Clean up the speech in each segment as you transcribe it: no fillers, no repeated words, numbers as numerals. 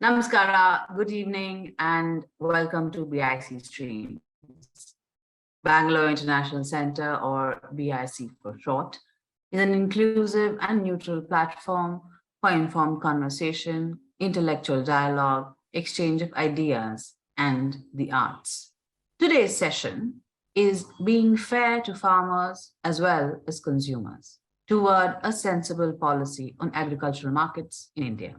Namaskara, good evening, and welcome to BIC Streams. Bangalore International Center, or BIC for short, is an inclusive and neutral platform for informed conversation, intellectual dialogue, exchange of ideas, and the arts. Today's session is being fair to farmers as well as consumers toward a sensible policy on agricultural markets in India.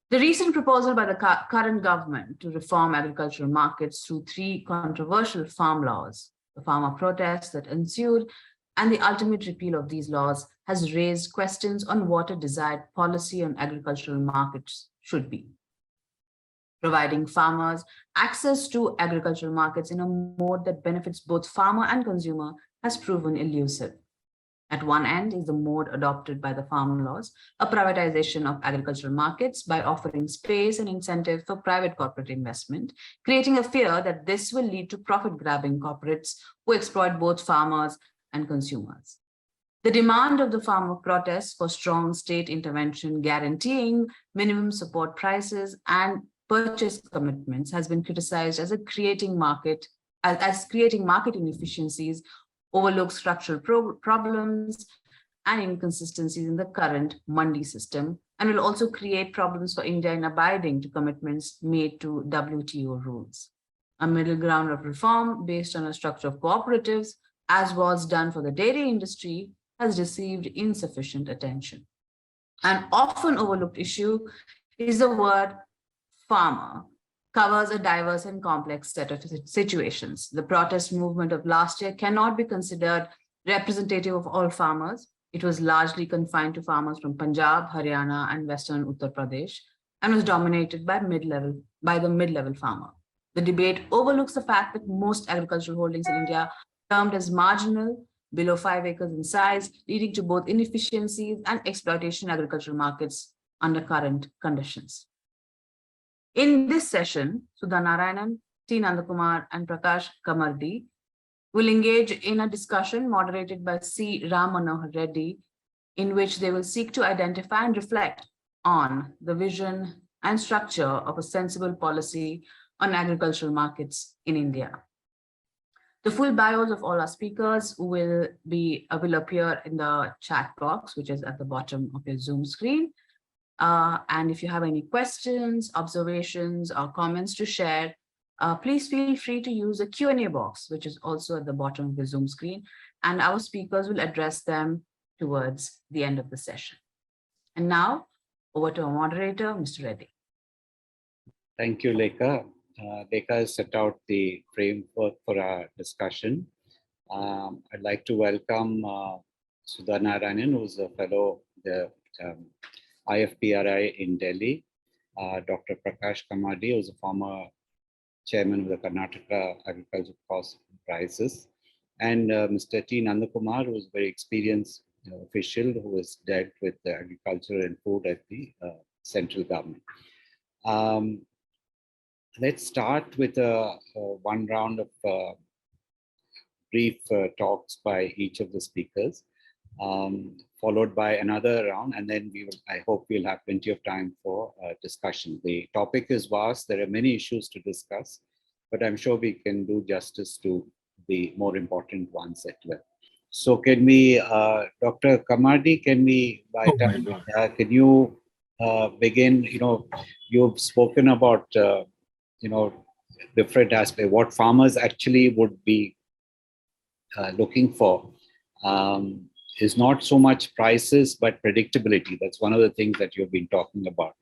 The recent proposal by the current government to reform agricultural markets through three controversial farm laws, the farmer protests that ensued, and the ultimate repeal of these laws has raised questions on what a desired policy on agricultural markets should be. Providing farmers access to agricultural markets in a mode that benefits both farmer and consumer has proven elusive. At one end is the mode adopted by the farm laws, a privatization of agricultural markets by offering space and incentive for private corporate investment, creating a fear that this will lead to profit-grabbing corporates who exploit both farmers and consumers. The demand of the farmer protests for strong state intervention guaranteeing minimum support prices and purchase commitments has been criticized as creating market inefficiencies, overlook structural problems and inconsistencies in the current mandi system, and will also create problems for India in abiding to commitments made to WTO rules. A middle ground of reform based on a structure of cooperatives, as was done for the dairy industry, has received insufficient attention. An often overlooked issue is the word farmer, covers a diverse and complex set of situations. The protest movement of last year cannot be considered representative of all farmers. It was largely confined to farmers from Punjab, Haryana, and Western Uttar Pradesh, and was dominated by the mid-level farmer. The debate overlooks the fact that most agricultural holdings in India are termed as marginal, below 5 acres in size, leading to both inefficiencies and exploitation in agricultural markets under current conditions. In this session, Sudha Narayanan, T. Nandakumar and Prakash Kammardi will engage in a discussion moderated by C. Rammanohar Reddy, in which they will seek to identify and reflect on the vision and structure of a sensible policy on agricultural markets in India. The full bios of all our speakers will appear in the chat box, which is at the bottom of your Zoom screen. And if you have any questions, observations, or comments to share, please feel free to use the Q&A box, which is also at the bottom of the Zoom screen, and our speakers will address them towards the end of the session. And now, over to our moderator, Mr. Reddy. Thank you, Lekha. Lekha has set out the framework for our discussion. I'd like to welcome Sudha Narayanan, who's a fellow the IFPRI in Delhi, Dr. Prakash Kammardi, who's a former chairman of the Karnataka Agriculture Cost Prices, and Mr. T. Nandakumar, who's a very experienced official who has dealt with agriculture and food at the central government. Let's start with one round of brief talks by each of the speakers. Followed by another round, and then I hope we'll have plenty of time for discussion. The topic is vast. There are many issues to discuss, but I'm sure we can do justice to the more important ones as well. So can we, Dr. Kammardi, can you begin? You've spoken about, different aspects, what farmers actually would be looking for. Is not so much prices, but predictability. That's one of the things that you've been talking about.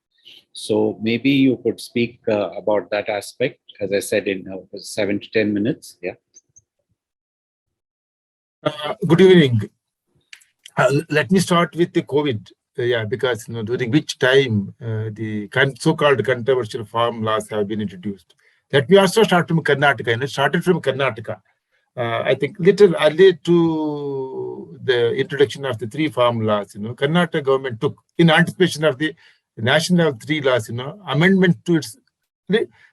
So maybe you could speak about that aspect, as I said, in 7 to 10 minutes. Yeah. Good evening. Let me start with the COVID. Because during which time the so-called controversial farm laws have been introduced. Let me also start from Karnataka. And it started from Karnataka. I think little early to the introduction of the three farm laws, Karnataka government took, in anticipation of the national three laws, amendment to its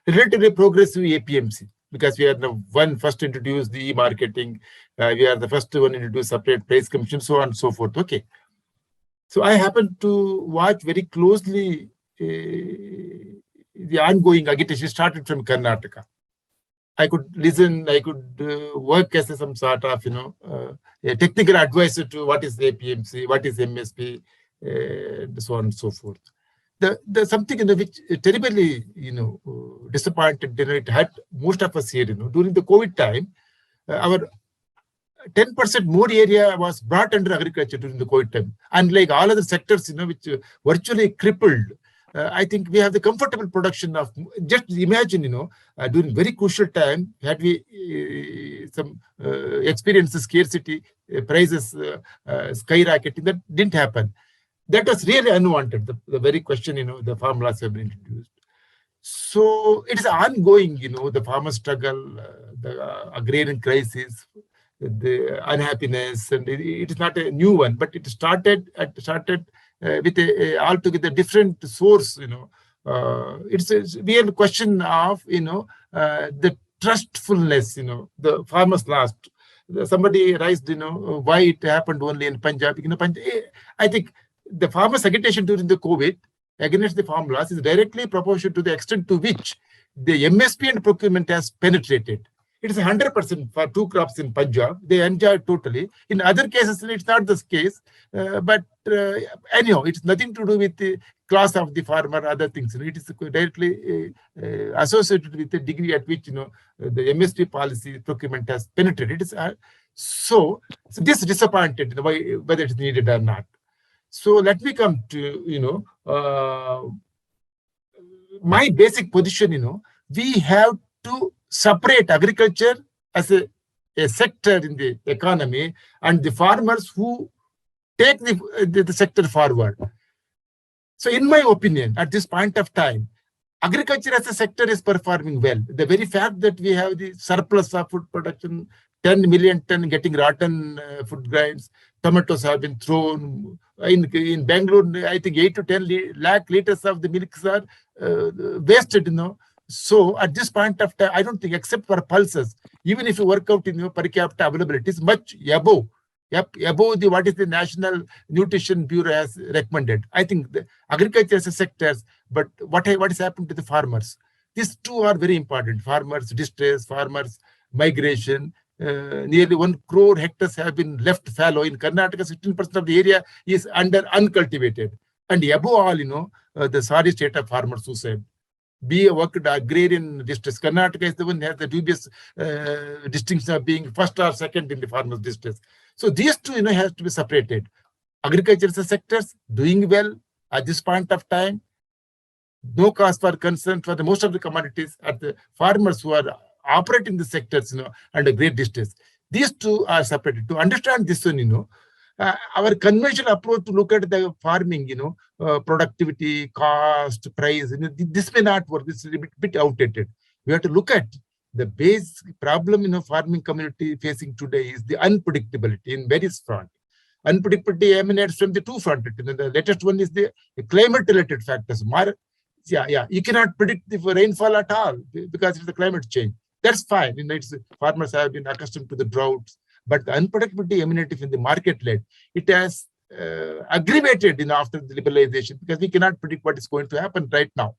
relatively progressive APMC, because we are the one first to introduce the e-marketing, we are the first one to introduce separate price commission, so on and so forth. Okay. So I happened to watch very closely the ongoing agitation started from Karnataka. I could listen, I could work as some sort of, a technical advisor to what is APMC, what is MSP, and so on and so forth. The something which terribly, disappointed, it had most of us here, during the COVID time, our 10% more area was brought under agriculture during the COVID time. Unlike all other sectors, which virtually crippled. I think we have the comfortable production of, just imagine, during very crucial time, had we some experience scarcity, prices skyrocketing, that didn't happen. That was really unwanted, the very question, the farm laws have been introduced. So it is ongoing, the farmer struggle, the agrarian crisis, the unhappiness, and it is not a new one, but it started with a altogether different source. It's a real question of the trustfulness. The farmers lost. Somebody raised why it happened only in Punjab. I think the farmers' agitation during the COVID against the farm laws is directly proportional to the extent to which the MSP and procurement has penetrated. It is 100% for 2 crops in Punjab. They enjoy it totally. In other cases, it's not this case. But anyhow, it's nothing to do with the class of the farmer, other things. It is directly associated with the degree at which the MSP policy procurement has penetrated. So this disappointed whether it's needed or not. So let me come to my basic position. We have to separate agriculture as a sector in the economy and the farmers who take the sector forward. So in my opinion, at this point of time, agriculture as a sector is performing well. The very fact that we have the surplus of food production, 10 million ton getting rotten food grains, tomatoes have been thrown. In Bangalore, I think 8 to 10 lakh liters of the milks are wasted, So at this point of time, I don't think, except for pulses, even if you work out in per capita availability, is much above what is the National Nutrition Bureau has recommended. I think the agriculture as a sector, but what has happened to the farmers? These two are very important. Farmers' distress, farmers' migration. Nearly 1 crore hectares have been left fallow. In Karnataka, 16% of the area is uncultivated. And above all, the sorry state of farmer suicide. Be a worked agrarian distress. Karnataka is the one that has the dubious distinction of being first or second in the farmers' distress. So these two, has to be separated. Agriculture sectors doing well at this point of time. No cause for concern for the most of the commodities at the farmers who are operating the sectors, under great distress. These two are separated. To understand this one, our conventional approach to look at the farming, productivity, cost, price, this may not work. This is a bit outdated. We have to look at the base problem, farming community facing today is the unpredictability in various fronts. Unpredictability emanates from the 2 fronts. The latest one is the climate-related factors. You cannot predict the rainfall at all because it's the climate change. That's fine. Farmers have been accustomed to the droughts, but the unpredictability emanating from the market-led, it has aggravated after the liberalization because we cannot predict what is going to happen right now.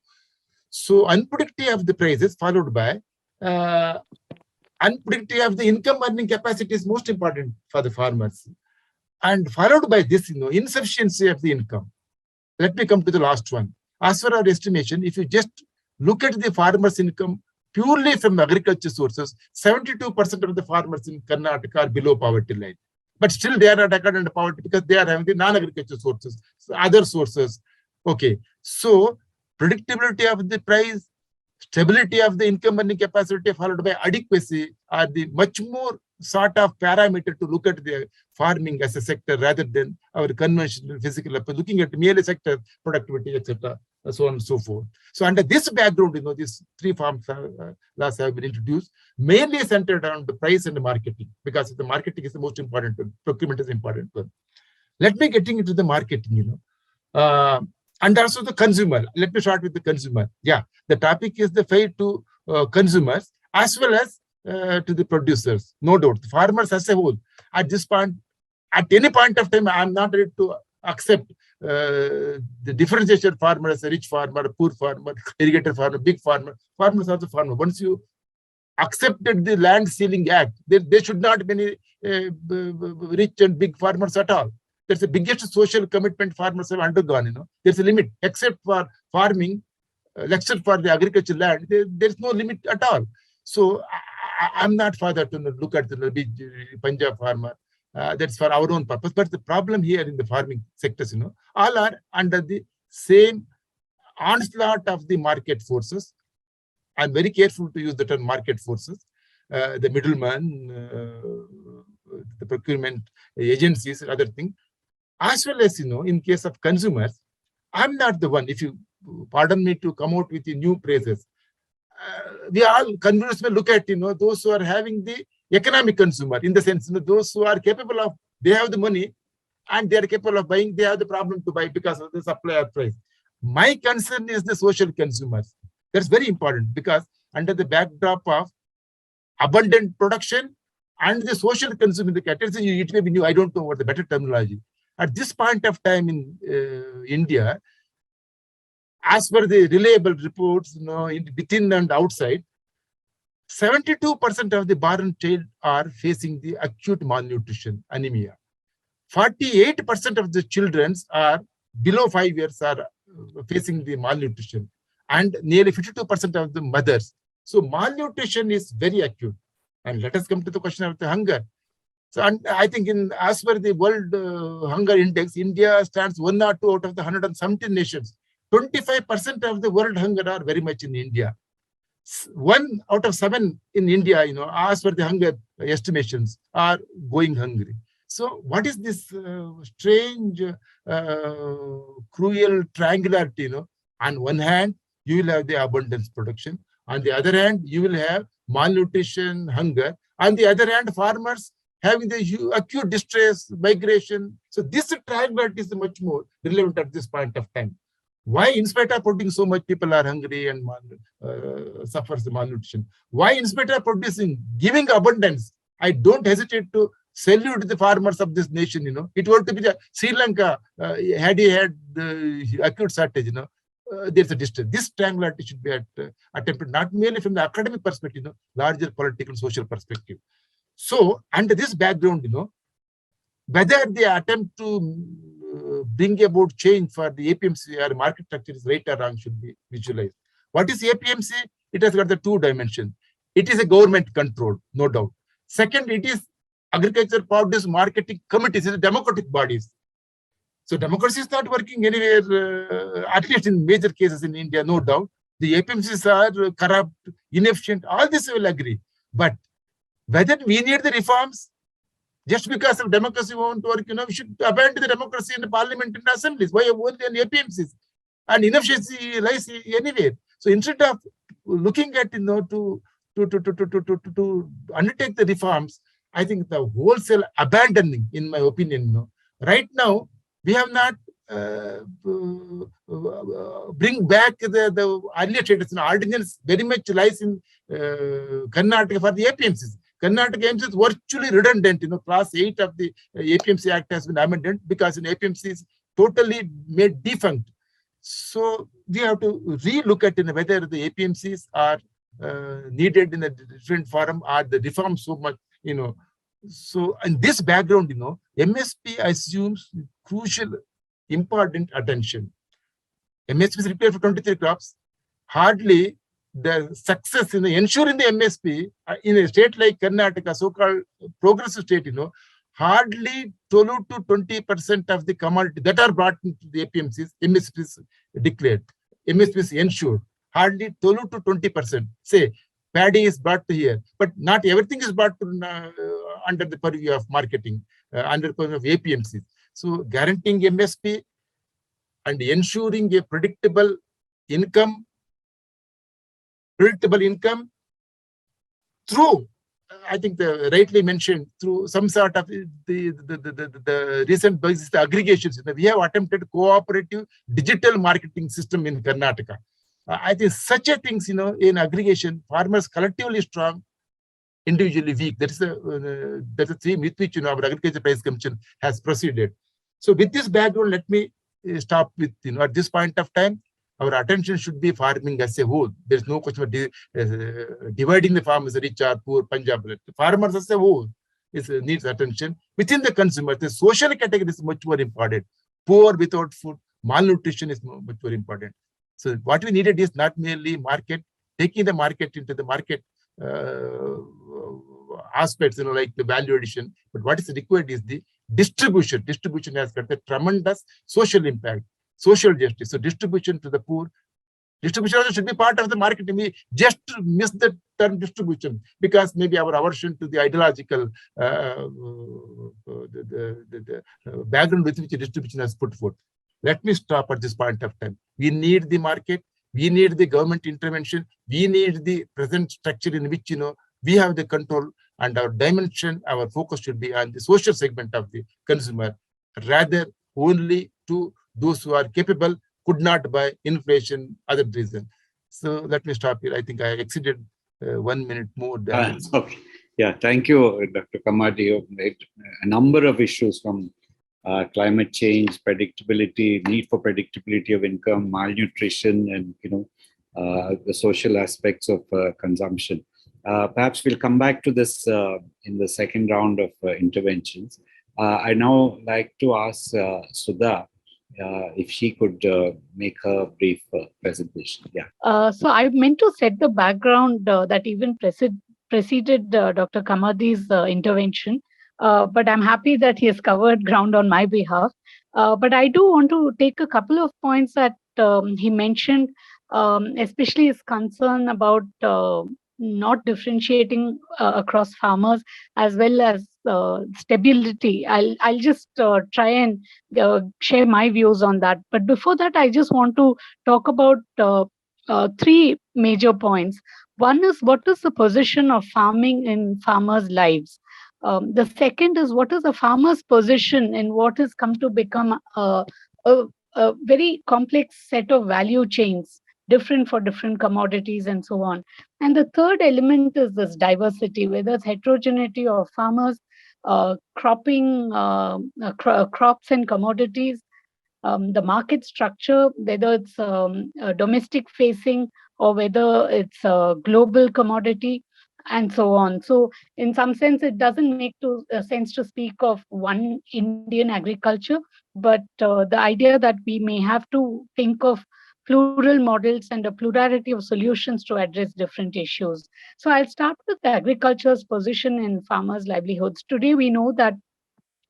So unpredictability of the prices followed by unpredictability of the income earning capacity is most important for the farmers. And followed by this, insufficiency of the income. Let me come to the last one. As for our estimation, if you just look at the farmers' income purely from agriculture sources, 72% of the farmers in Karnataka are below poverty line. But still they are not according to poverty because they are having the non-agriculture sources, other sources. Okay. So predictability of the price, stability of the income earning capacity followed by adequacy are the much more sort of parameter to look at the farming as a sector rather than our conventional physical approach, looking at merely sector productivity, etc., so on and so forth. So under this background, these 3 farm laws have been introduced, mainly centered around the price and the marketing, because the marketing is the most important one, procurement is the important one. Let me getting into the marketing, and also the consumer. Let me start with the consumer. Yeah, the topic is the fair to consumers as well as to the producers. No doubt, the farmers as a whole. At this point, at any point of time, I'm not ready to accept the differentiation farmer as a rich farmer, poor farmer, irrigator farmer, big farmer, farmers are the farmer. Once you accepted the Land Ceiling Act, there should not be any rich and big farmers at all. That's the biggest social commitment farmers have undergone. There's a limit, except for farming, except for the agricultural land. There's no limit at all. So I'm not for that to look at the big Punjab farmer. That's for our own purpose. But the problem here in the farming sectors, all are under the same onslaught of the market forces. I'm very careful to use the term market forces. The middleman, the procurement agencies, other things. As well as, in case of consumers, I'm not the one, if you pardon me to come out with the new phrases. We all conversely look at, those who are having the economic consumer, in the sense, those who are capable of, they have the money and they are capable of buying, they have the problem to buy because of the supply or price. My concern is the social consumers. That's very important, because under the backdrop of abundant production and the social consumer, the category, it may be new, I don't know what the better terminology. At this point of time in India, as per the reliable reports, within and outside, 72% of the born child are facing the acute malnutrition, anemia. 48% of the children are below 5 years are facing the malnutrition, and nearly 52% of the mothers. So malnutrition is very acute. And let us come to the question of the hunger. So, and I think as per the World Hunger Index, India stands 1 or 2 out of the 117 nations. 25% of the world hunger are very much in India. 1 out of 7 in India, as per the hunger estimations, are going hungry. So what is this strange, cruel triangularity? On one hand, you will have the abundance production. On the other hand, you will have malnutrition, hunger. On the other hand, farmers having the acute distress, migration. So this triangularity is much more relevant at this point of time. Why, in spite of producing so much, people are hungry and suffers the malnutrition? Why, in spite of producing, giving abundance, I don't hesitate to salute the farmers of this nation. It were to be the Sri Lanka, had the acute shortage, there's a distance. This triangularity should be attempted not merely from the academic perspective, larger political, social perspective. So, under this background, whether the attempt to bring about change for the APMC or market structure is right or wrong should be visualized. What is APMC? It has got the 2 dimensions. It is a government control, no doubt. Second, it is agriculture produce marketing committees, it's democratic bodies. So democracy is not working anywhere, at least in major cases in India, no doubt. The APMCs are corrupt, inefficient, all this will agree. But whether we need the reforms, just because of democracy won't work, we should abandon the democracy in the parliament and assemblies. Why only in APMCs? And inefficiency lies anywhere. So instead of looking at, to undertake the reforms, I think the wholesale abandoning, in my opinion, right now, we have not bring back the earlier status. Ordinance very much lies in Karnataka for the APMCs. Karnataka APMC is virtually redundant. Class 8 of the APMC Act has been amended because in APMC is totally made defunct. So we have to re-look at whether the APMCs are needed in a different forum or the reform so much, So in this background, MSP assumes crucial, important attention. MSP is required for 23 crops. Hardly the success in ensuring the MSP in a state like Karnataka, so-called progressive state, hardly 12 to 20% of the commodity that are brought into the APMCs, MSPs declared, MSPs ensured. Hardly 12 to 20%. Say, paddy is brought to here, but not everything is brought to, under the purview of marketing, under the purview of APMCs. So guaranteeing MSP and ensuring a predictable income through, I think the rightly mentioned, through some sort of the recent basis, the aggregations. We have attempted cooperative digital marketing system in Karnataka. I think such a things, in aggregation, farmers collectively strong, individually weak. That's the theme with which our Agriculture Price Commission has proceeded. So with this background, let me stop with, at this point of time, our attention should be farming as a whole. There's no question of dividing the farmers, rich or poor, Punjab. Farmers as a whole needs attention. Within the consumer, the social category is much more important. Poor without food, malnutrition is much more important. So what we needed is not merely market, taking the market into the market aspects, like the value addition, but what is required is the distribution. Distribution has got a tremendous social impact, social justice. So distribution to the poor, distribution also should be part of the market. We just miss the term distribution because maybe our aversion to the ideological the background with which distribution has put forth. Let me stop at this point of time. We need the market. We need the government intervention. We need the present structure in which, we have the control, and our dimension, our focus should be on the social segment of the consumer, rather only to those who are capable, could not buy, inflation, other reason. So let me stop here. I think I exceeded 1 minute more than. Okay. Yeah, thank you, Dr. Kammardi. You made a number of issues from climate change, predictability, need for predictability of income, malnutrition, and the social aspects of consumption. Perhaps we'll come back to this in the second round of interventions. I now like to ask Sudha if she could make her brief presentation. Yeah. So I meant to set the background that even preceded Dr. Kammardi's intervention. But I'm happy that he has covered ground on my behalf. But I do want to take a couple of points that he mentioned, especially his concern about not differentiating across farmers, as well as stability. I'll just try and share my views on that. But before that, I just want to talk about three major points. One is, what is the position of farming in farmers' lives? The second is, what is the farmer's position in what has come to become a very complex set of value chains, different for different commodities and so on. And the third element is this diversity, whether it's heterogeneity of farmers, cropping, crops and commodities, the market structure, whether it's domestic facing or whether it's a global commodity, and so on. So in some sense, it doesn't make sense to speak of one Indian agriculture, but the idea that we may have to think of plural models and a plurality of solutions to address different issues. So I'll start with agriculture's position in farmers' livelihoods. Today, we know that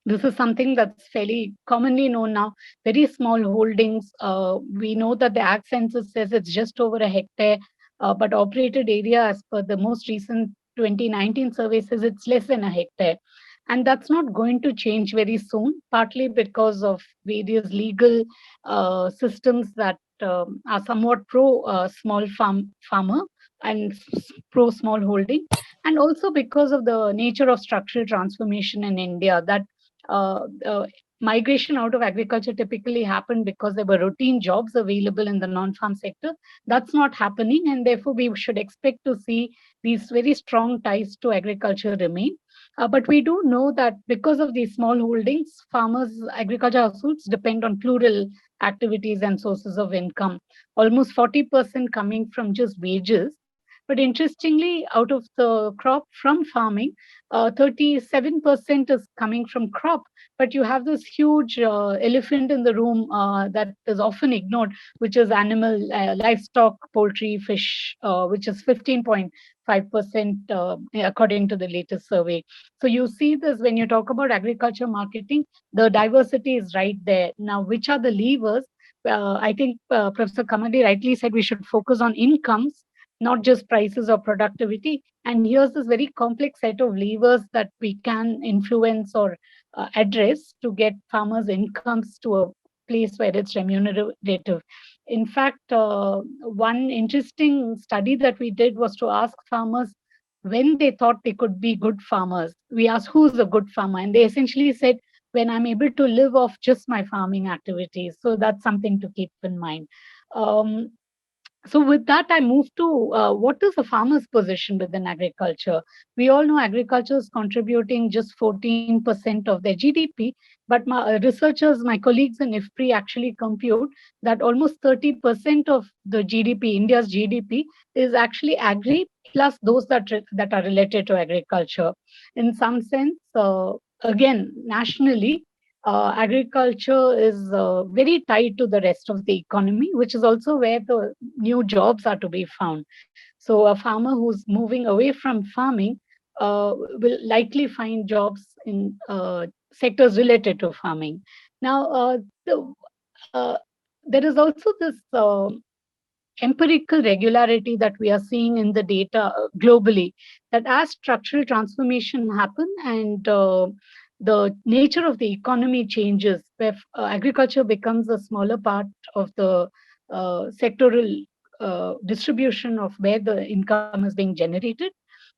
this is something that's fairly commonly known now, very small holdings. We know that the Ag Census says it's just over a hectare, but operated area, as per the most recent 2019 survey, says it's less than a hectare. And that's not going to change very soon, partly because of various legal systems that are somewhat pro small farmer and pro small holding, and also because of the nature of structural transformation in India, that migration out of agriculture typically happened because there were routine jobs available in the non-farm sector. That's not happening, and therefore we should expect to see these very strong ties to agriculture remain. But we do know that because of these small holdings, farmers, agriculture households depend on plural activities and sources of income, almost 40% coming from just wages. But interestingly, out of the crop from farming, 37% is coming from crop. But you have this huge elephant in the room that is often ignored, which is animal, livestock, poultry, fish, which is 15.5% according to the latest survey. So you see this when you talk about agriculture marketing, the diversity is right there. Now, which are the levers? I think Professor Kammardi rightly said we should focus on incomes, not just prices or productivity. And here's this very complex set of levers that we can influence or address to get farmers' incomes to a place where it's remunerative. In fact, one interesting study that we did was to ask farmers when they thought they could be good farmers. We asked, who's a good farmer? And they essentially said, when I'm able to live off just my farming activities. So that's something to keep in mind. So with that, I move to what is the farmer's position within agriculture? We all know agriculture is contributing just 14% of their GDP, But my researchers, my colleagues in IFPRI actually compute that almost 30% of the GDP, India's GDP, is actually agri plus those that are related to agriculture. In some sense, again, nationally, agriculture is very tied to the rest of the economy, which is also where the new jobs are to be found. So a farmer who's moving away from farming will likely find jobs in sectors related to farming. Now, uh, there is also this empirical regularity that we are seeing in the data globally, that as structural transformation happen and the nature of the economy changes, where agriculture becomes a smaller part of the sectoral distribution of where the income is being generated,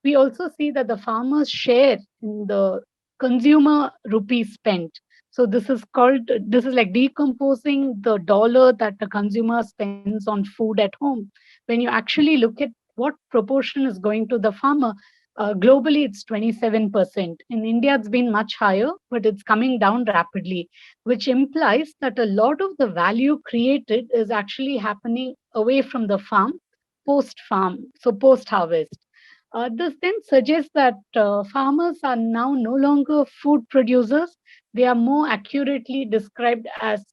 we also see that the farmers share in the consumer rupees spent. So this is like decomposing the dollar that the consumer spends on food at home. When you actually look at what proportion is going to the farmer, globally it's 27%. In India, it's been much higher, but it's coming down rapidly, which implies that a lot of the value created is actually happening away from the farm, post-farm, so post-harvest. This then suggests that farmers are now no longer food producers. They are more accurately described as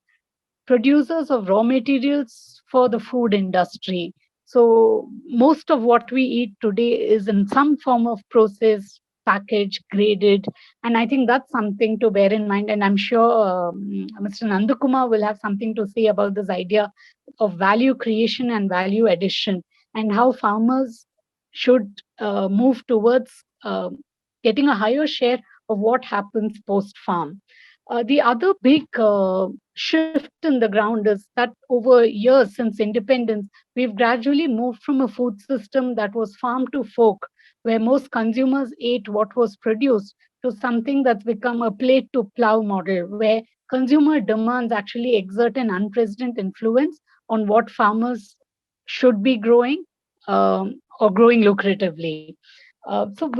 producers of raw materials for the food industry. So most of what we eat today is in some form of processed, packaged, graded, and I think that's something to bear in mind. And I'm sure Mr. Nandakumar will have something to say about this idea of value creation and value addition, and how farmers should move towards getting a higher share of what happens post farm. The other big shift in the ground is that over years since independence, we've gradually moved from a food system that was farm to fork, where most consumers ate what was produced, to something that's become a plate to plow model, where consumer demands actually exert an unprecedented influence on what farmers should be growing or growing lucratively. So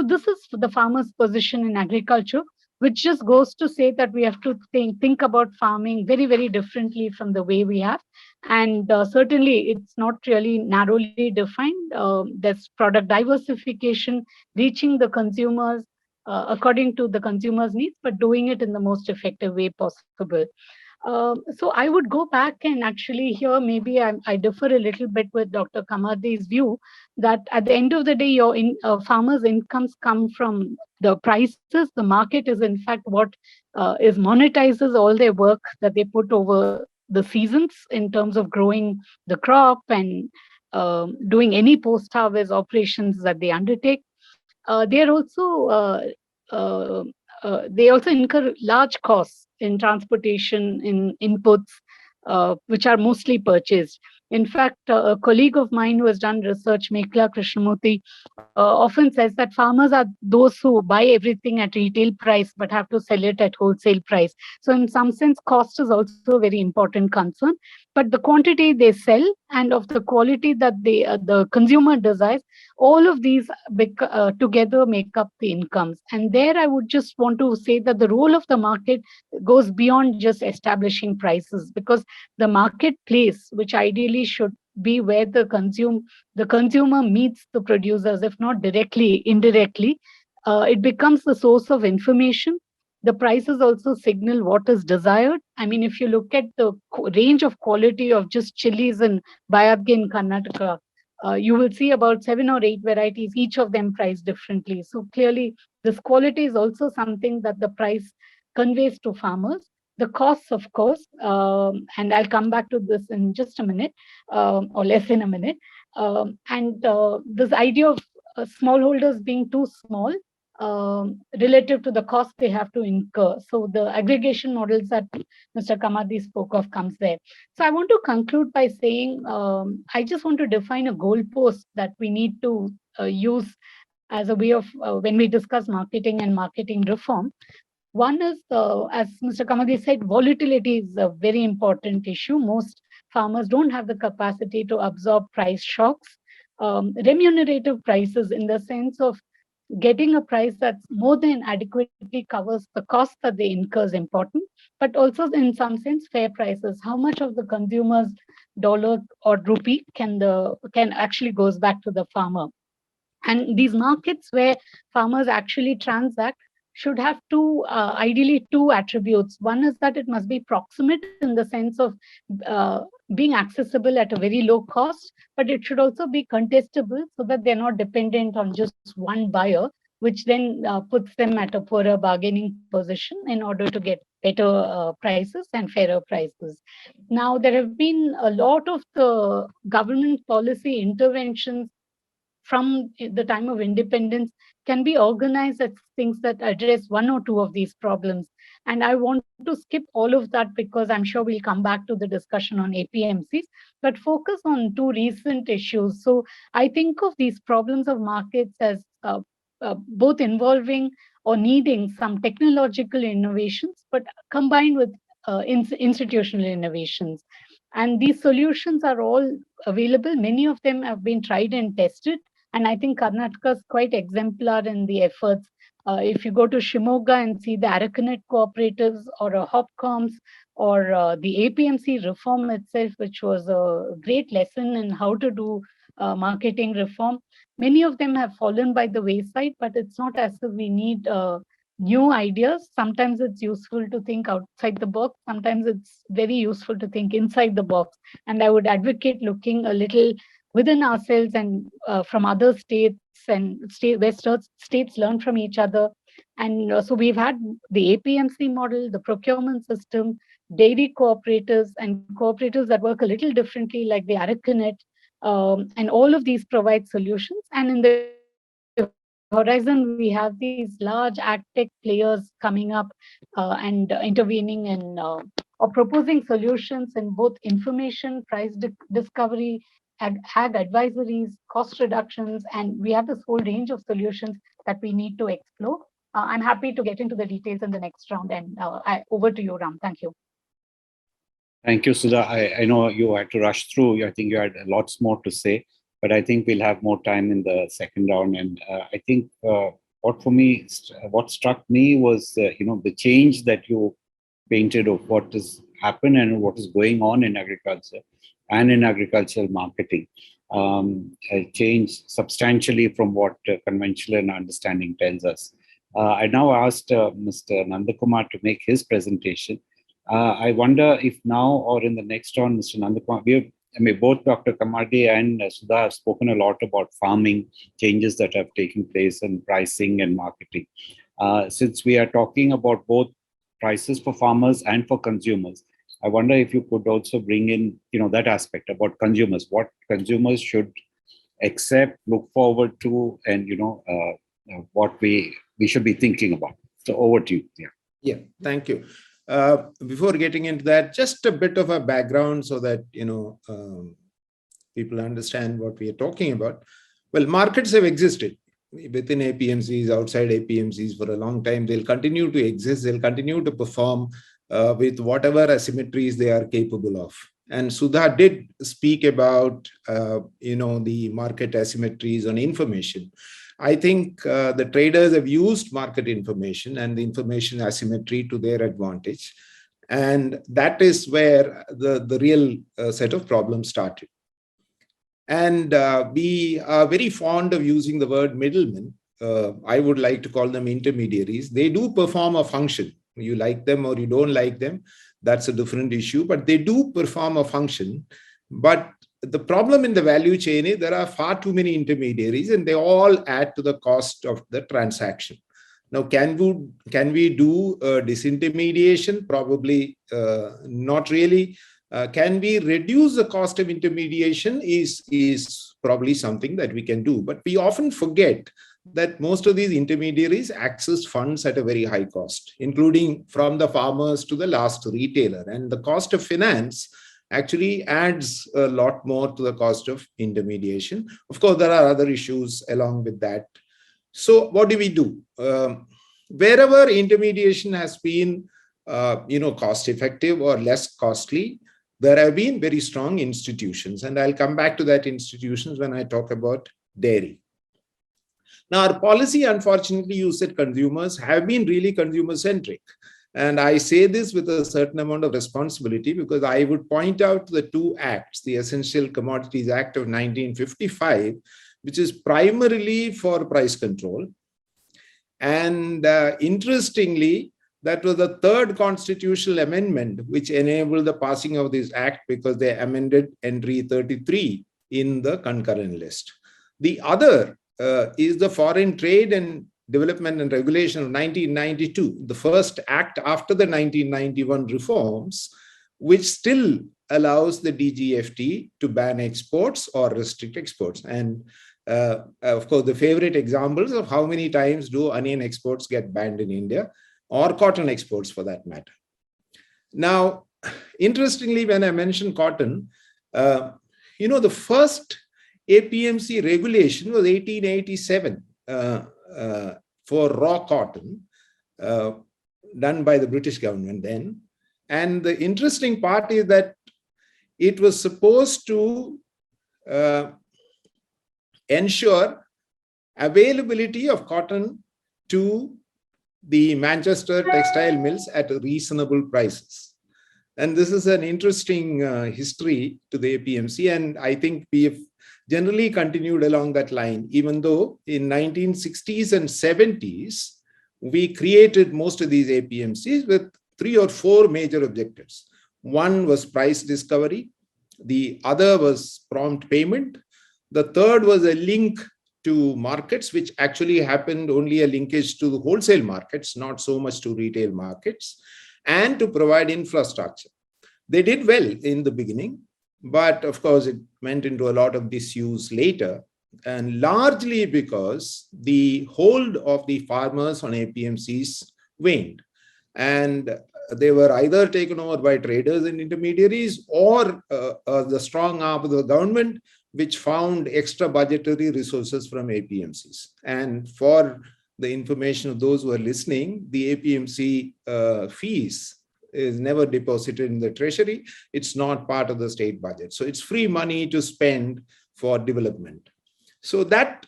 this is the farmer's position in agriculture, which just goes to say that we have to think about farming very, very differently from the way we have. And certainly, it's not really narrowly defined. There's product diversification, reaching the consumers according to the consumer's needs, but doing it in the most effective way possible. So I would go back and actually here maybe I differ a little bit with Dr. Kammardi's view that at the end of the day, your farmers' incomes come from the prices. The market is in fact what is monetizes all their work that they put over the seasons in terms of growing the crop and doing any post-harvest operations that they undertake. Uh, they also incur large costs in transportation, in inputs, which are mostly purchased. In fact, a colleague of mine who has done research, Mekla Krishnamurthy, often says that farmers are those who buy everything at retail price but have to sell it at wholesale price. So in some sense, cost is also a very important concern. But the quantity they sell and of the quality that the consumer desires, all of these together make up the incomes. And there I would just want to say that the role of the market goes beyond just establishing prices, because the marketplace, which ideally should be where the consumer meets the producers, if not directly, indirectly, it becomes the source of information. The prices also signal what is desired. I mean, if you look at the range of quality of just chilies in Bayadge in Karnataka, you will see about 7 or 8 varieties, each of them priced differently. So clearly, this quality is also something that the price conveys to farmers. The costs, of course, and I'll come back to this in just a minute, or less than a minute. And this idea of smallholders being too small relative to the cost they have to incur. So the aggregation models that Mr. Kammardi spoke of comes there. So I want to conclude by saying, I just want to define a goalpost that we need to use as a way of when we discuss marketing and marketing reform. One is, as Mr. Kammardi said, volatility is a very important issue. Most farmers don't have the capacity to absorb price shocks. Remunerative prices, in the sense of getting a price that's more than adequately covers the cost that they incur is important, but also in some sense fair prices. How much of the consumer's dollar or rupee can actually goes back to the farmer? And these markets where farmers actually transact should have ideally two attributes. One is that it must be proximate in the sense of being accessible at a very low cost, but it should also be contestable so that they're not dependent on just one buyer, which then puts them at a poorer bargaining position in order to get better prices and fairer prices. Now, there have been a lot of the government policy interventions from the time of independence can be organized as things that address one or two of these problems. And I want to skip all of that because I'm sure we'll come back to the discussion on APMCs, but focus on two recent issues. So I think of these problems of markets as both involving or needing some technological innovations, but combined with institutional innovations. And these solutions are all available. Many of them have been tried and tested. And I think Karnataka is quite exemplar in the efforts. If you go to Shimoga and see the Arakanut cooperatives or Hopcoms or the APMC reform itself, which was a great lesson in how to do marketing reform, many of them have fallen by the wayside, but it's not as if we need new ideas. Sometimes it's useful to think outside the box. Sometimes it's very useful to think inside the box. And I would advocate looking a little within ourselves and from other states and where states learn from each other. And so we've had the APMC model, the procurement system, dairy cooperatives and cooperatives that work a little differently like the Arakanut. And all of these provide solutions. And in the horizon, we have these large ag tech players coming up and intervening and or proposing solutions in both information, price discovery, ag advisories, cost reductions, and we have this whole range of solutions that we need to explore. I'm happy to get into the details in the next round, and over to you, Ram. Thank you. Thank you, Sudha. I know you had to rush through. I think you had lots more to say, but I think we'll have more time in the second round. And I think what struck me was, the change that you painted of what has happened and what is going on in agriculture and in agricultural marketing. Changed substantially from what conventional understanding tells us. I now asked Mr. Nandakumar to make his presentation. I wonder if now or in the next round, Mr. Nandakumar, both Dr. Kammardi and Sudha have spoken a lot about farming changes that have taken place in pricing and marketing. Since we are talking about both prices for farmers and for consumers, I wonder if you could also bring in, that aspect about consumers, what consumers should accept, look forward to, and, what we should be thinking about. So over to you. Yeah, thank you. Before getting into that, just a bit of a background so that, people understand what we are talking about. Well, markets have existed within APMCs, outside APMCs for a long time. They'll continue to exist. They'll continue to perform with whatever asymmetries they are capable of. And Sudha did speak about, the market asymmetries on information. I think the traders have used market information and the information asymmetry to their advantage. And that is where the real set of problems started. And we are very fond of using the word middlemen. I would like to call them intermediaries. They do perform a function. You like them or you don't like them, that's a different issue, but they do perform a function. But the problem in the value chain is there are far too many intermediaries and they all add to the cost of the transaction. Now, can we do disintermediation? Probably not really. Can we reduce the cost of intermediation is probably something that we can do. But we often forget that most of these intermediaries access funds at a very high cost, including from the farmers to the last retailer. And the cost of finance actually adds a lot more to the cost of intermediation. Of course, there are other issues along with that. So what do we do? Wherever intermediation has been, cost effective or less costly, there have been very strong institutions. And I'll come back to that institutions when I talk about dairy. Now, our policy, unfortunately, you said consumers have been really consumer-centric. And I say this with a certain amount of responsibility because I would point out the two acts, the Essential Commodities Act of 1955, which is primarily for price control. And interestingly, that was the third constitutional amendment which enabled the passing of this act because they amended entry 33 in the concurrent list. The other is the Foreign Trade and Development and Regulation of 1992, the first act after the 1991 reforms, which still allows the DGFT to ban exports or restrict exports. And of course, the favorite examples of how many times do onion exports get banned in India, or cotton exports for that matter. Now, interestingly, when I mentioned cotton, the first APMC regulation was 1887 for raw cotton, done by the British government then. And the interesting part is that it was supposed to ensure availability of cotton to the Manchester textile mills at reasonable prices. And this is an interesting history to the APMC. And I think we have generally continued along that line, even though in 1960s and 70s, we created most of these APMCs with 3 or 4 major objectives. One was price discovery. The other was prompt payment. The third was a link to markets, which actually happened only a linkage to the wholesale markets, not so much to retail markets, and to provide infrastructure. They did well in the beginning, but of course it went into a lot of disuse later, and largely because the hold of the farmers on APMCs waned. And they were either taken over by traders and intermediaries or the strong arm of the government, which found extra budgetary resources from APMCs. And for the information of those who are listening, the APMC fees is never deposited in the treasury. It's not part of the state budget. So it's free money to spend for development. So that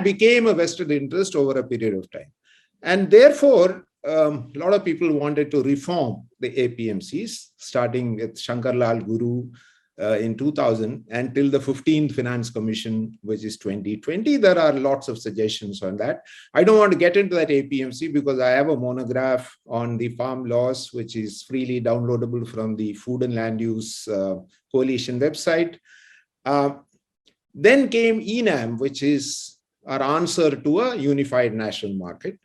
became a vested interest over a period of time. And therefore, a lot of people wanted to reform the APMCs, starting with Shankar Lal Guru in 2000 until the 15th Finance Commission, which is 2020. There are lots of suggestions on that. I don't want to get into that APMC because I have a monograph on the farm laws, which is freely downloadable from the Food and Land Use Coalition website. Then came ENAM, which is our answer to a unified national market.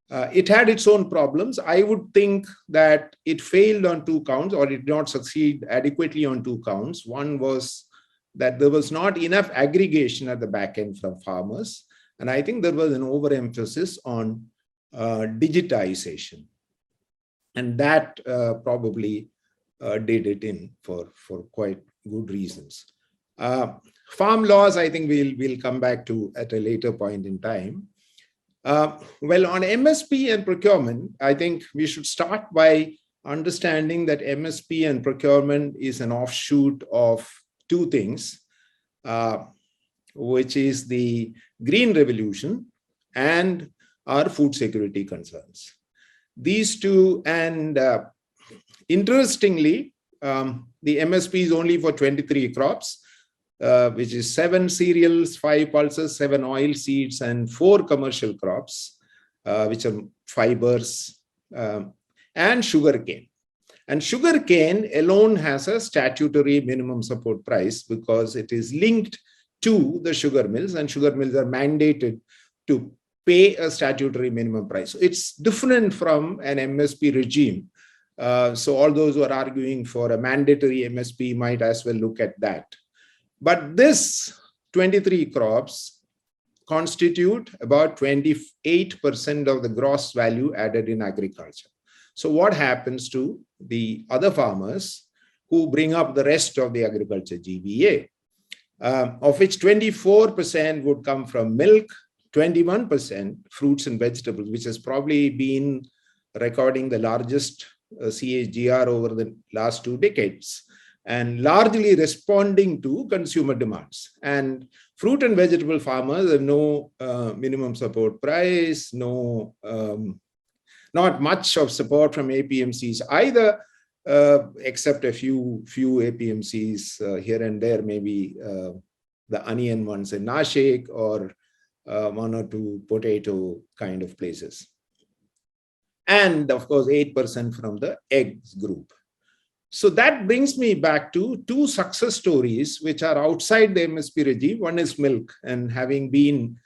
It had its own problems. I would think that it failed on 2 counts, or it did not succeed adequately on 2 counts. One was that there was not enough aggregation at the back end from farmers. And I think there was an overemphasis on digitization. And that probably did it in for quite good reasons. Farm laws, I think we'll come back to at a later point in time. Well, on MSP and procurement, I think we should start by understanding that MSP and procurement is an offshoot of 2 things, which is the Green Revolution and our food security concerns. These 2, and interestingly, the MSP is only for 23 crops, which is 7 cereals, 5 pulses, 7 oil seeds, and 4 commercial crops, which are fibers, and sugarcane. And sugarcane alone has a statutory minimum support price because it is linked to the sugar mills, and sugar mills are mandated to pay a statutory minimum price. So it's different from an MSP regime. So all those who are arguing for a mandatory MSP might as well look at that. But this 23 crops constitute about 28% of the gross value added in agriculture. So what happens to the other farmers who bring up the rest of the agriculture GVA, of which 24% would come from milk, 21% fruits and vegetables, which has probably been recording the largest CAGR over the last 2 decades. and largely responding to consumer demands. And fruit and vegetable farmers have no minimum support price, not much of support from APMCs either, except a few APMCs here and there, maybe the onion ones in Nashik or one or two potato kind of places. And of course, 8% from the eggs group. So that brings me back to two success stories which are outside the MSP regime. One is milk, and having been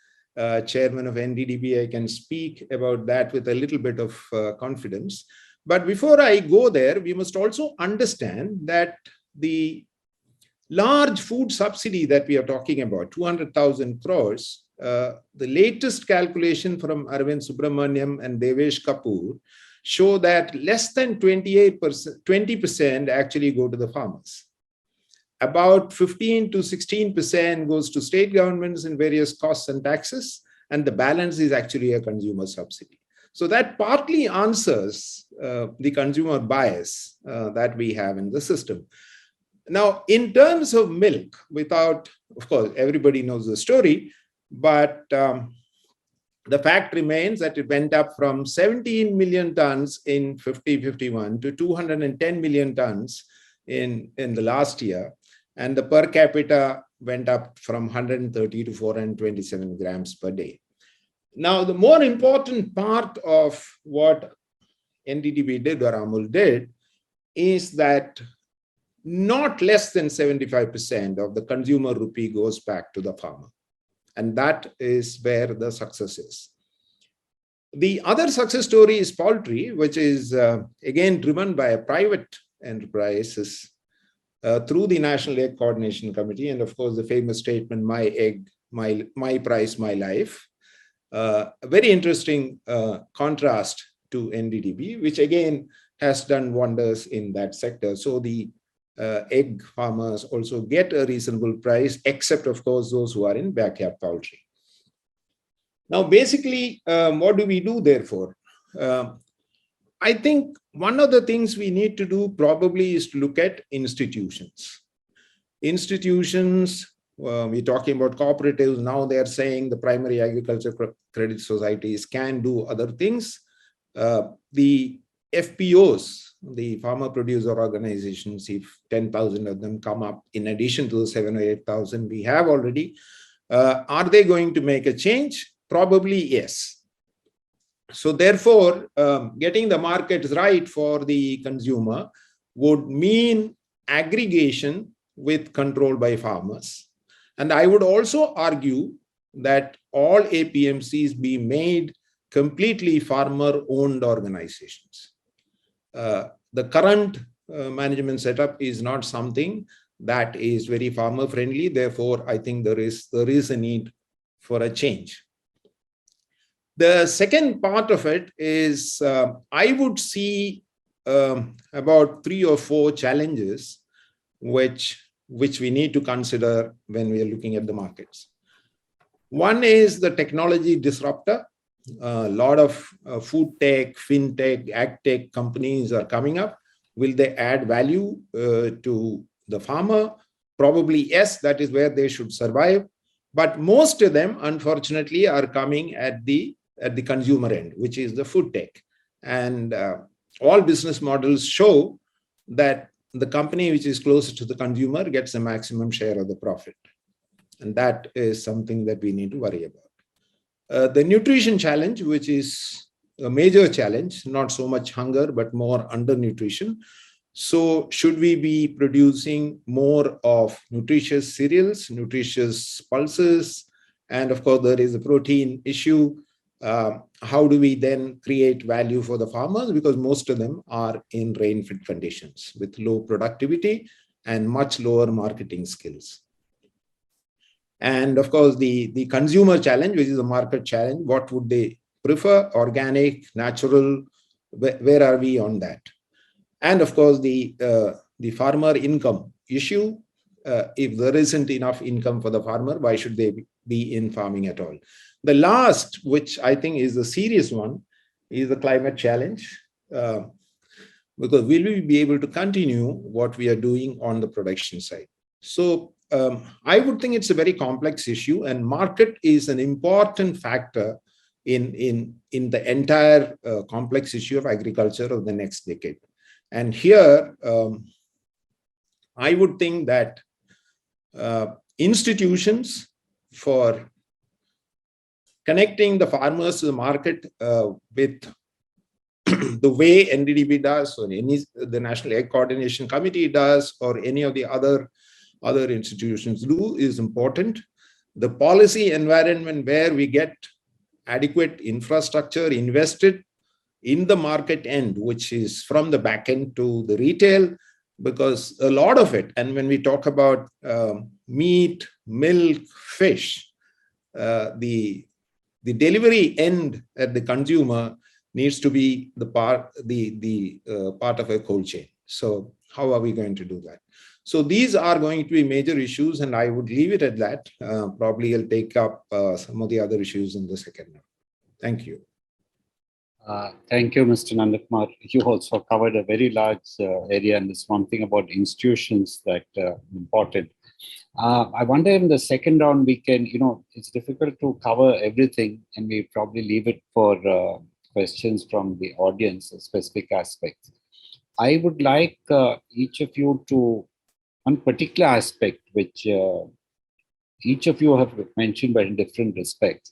chairman of NDDB, I can speak about that with a little bit of confidence. But before I go there, we must also understand that the large food subsidy that we are talking about, 200,000 crores, the latest calculation from Arvind Subramaniam and Devesh Kapoor show that less than 20% actually go to the farmers. About 15 to 16% goes to state governments in various costs and taxes, and the balance is actually a consumer subsidy. So that partly answers the consumer bias that we have in the system. Now, in terms of milk, without, of course, everybody knows the story, but the fact remains that it went up from 17 million tons in 50-51 to 210 million tons in the last year. And the per capita went up from 130 to 427 grams per day. Now, the more important part of what NDDB did or Amul did is that not less than 75% of the consumer rupee goes back to the farmer. And that is where the success is. The other success story is poultry, which is again driven by a private enterprise through the National Egg Coordination Committee. And of course, the famous statement, my egg, my price, my life. A very interesting contrast to NDDB, which again has done wonders in that sector. So the egg farmers also get a reasonable price, except of course those who are in backyard poultry. Now, basically, what do we do therefore? I think one of the things we need to do probably is to look at institutions. Institutions, we're talking about cooperatives. Now they're saying the primary agriculture credit societies can do other things. The FPOs, the farmer producer organizations, if 10,000 of them come up in addition to the 7,000 or 8,000 we have already, are they going to make a change? Probably yes. So therefore, getting the markets right for the consumer would mean aggregation with control by farmers. And I would also argue that all APMCs be made completely farmer-owned organizations. The current management setup is not something that is very farmer-friendly. Therefore, I think there is a need for a change. The second part of it is I would see about 3 or 4 challenges which we need to consider when we are looking at the markets. One is the technology disruptor. A lot of food tech, fintech, ag tech companies are coming up. Will they add value to the farmer? Probably yes, that is where they should survive. But most of them, unfortunately, are coming at the consumer end, which is the food tech. And all business models show that the company which is closer to the consumer gets a maximum share of the profit. And that is something that we need to worry about. The nutrition challenge, which is a major challenge, not so much hunger, but more undernutrition. So should we be producing more of nutritious cereals, nutritious pulses? And of course, there is a protein issue. How do we then create value for the farmers? Because most of them are in rain-fed conditions with low productivity and much lower marketing skills. And of course, the consumer challenge, which is a market challenge, what would they prefer? Organic, natural, where are we on that? And of course, the farmer income issue. If there isn't enough income for the farmer, why should they be in farming at all? The last, which I think is a serious one, is the climate challenge. because will we be able to continue what we are doing on the production side? So I would think it's a very complex issue, and market is an important factor in the entire complex issue of agriculture of the next decade. And here, I would think that institutions for connecting the farmers to the market with the way NDDB does, or the National Egg Coordination Committee does, or any of the other institutions do, is important. The policy environment where we get adequate infrastructure invested in the market end, which is from the back end to the retail, because a lot of it, and when we talk about meat, milk, fish, the delivery end at the consumer needs to be the part of a cold chain. So how are we going to do that? So these are going to be major issues, and I would leave it at that. Probably I'll take up some of the other issues in the second round. Thank you. Thank you, Mr. Nandakumar. You also covered a very large area, and there's one thing about institutions that important. I wonder in the second round we can, it's difficult to cover everything, and we probably leave it for questions from the audience, specific aspects. I would like each of you to, one particular aspect which each of you have mentioned, but in different respects.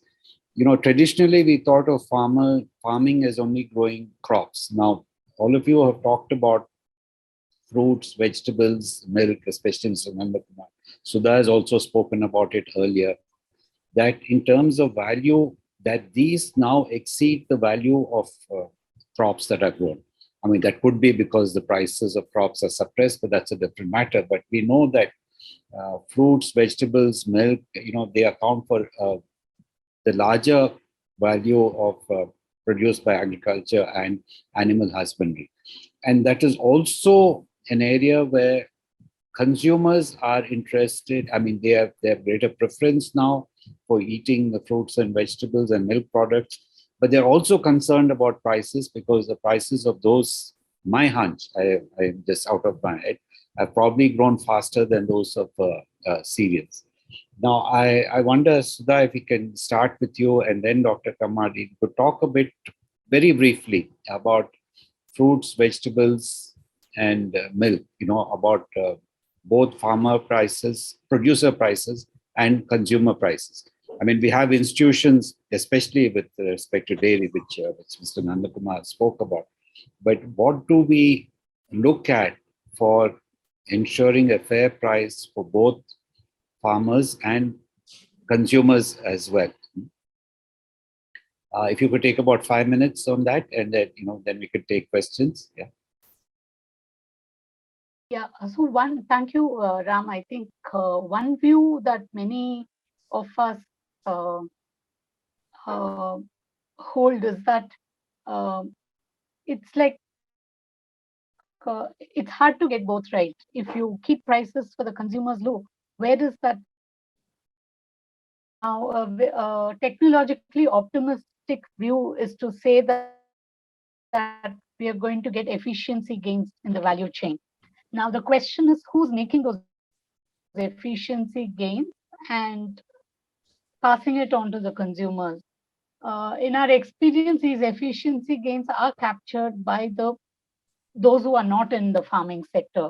Traditionally we thought of farming as only growing crops. Now, all of you have talked about fruits, vegetables, milk, especially Mr. Nandakumar. Sudha has also spoken about it earlier, that in terms of value, that these now exceed the value of crops that are grown. I mean, that could be because the prices of crops are suppressed, but that's a different matter. But we know that fruits, vegetables, milk, they account for the larger value of produced by agriculture and animal husbandry. And that is also an area where consumers are interested. I mean, they have greater preference now for eating the fruits and vegetables and milk products, but they're also concerned about prices, because the prices of those, my hunch, I'm just out of my head, have probably grown faster than those of cereals. Now, I wonder, Sudha, if we can start with you, and then Dr. Kammardi, to talk a bit, very briefly, about fruits, vegetables, and milk, about both farmer prices, producer prices, and consumer prices. I mean, we have institutions, especially with respect to dairy, which Mr. Nandakumar spoke about. But what do we look at for ensuring a fair price for both farmers and consumers as well? If you could take about 5 minutes on that, and then then we could take questions. Yeah. Yeah. So thank you, Ram. I think one view that many of us hold is that it's like it's hard to get both right. If you keep prices for the consumers low, where is that? Now, technologically optimistic view is to say that we are going to get efficiency gains in the value chain. Now, the question is who's making those efficiency gains and passing it on to the consumers. In our experience, these efficiency gains are captured by those who are not in the farming sector.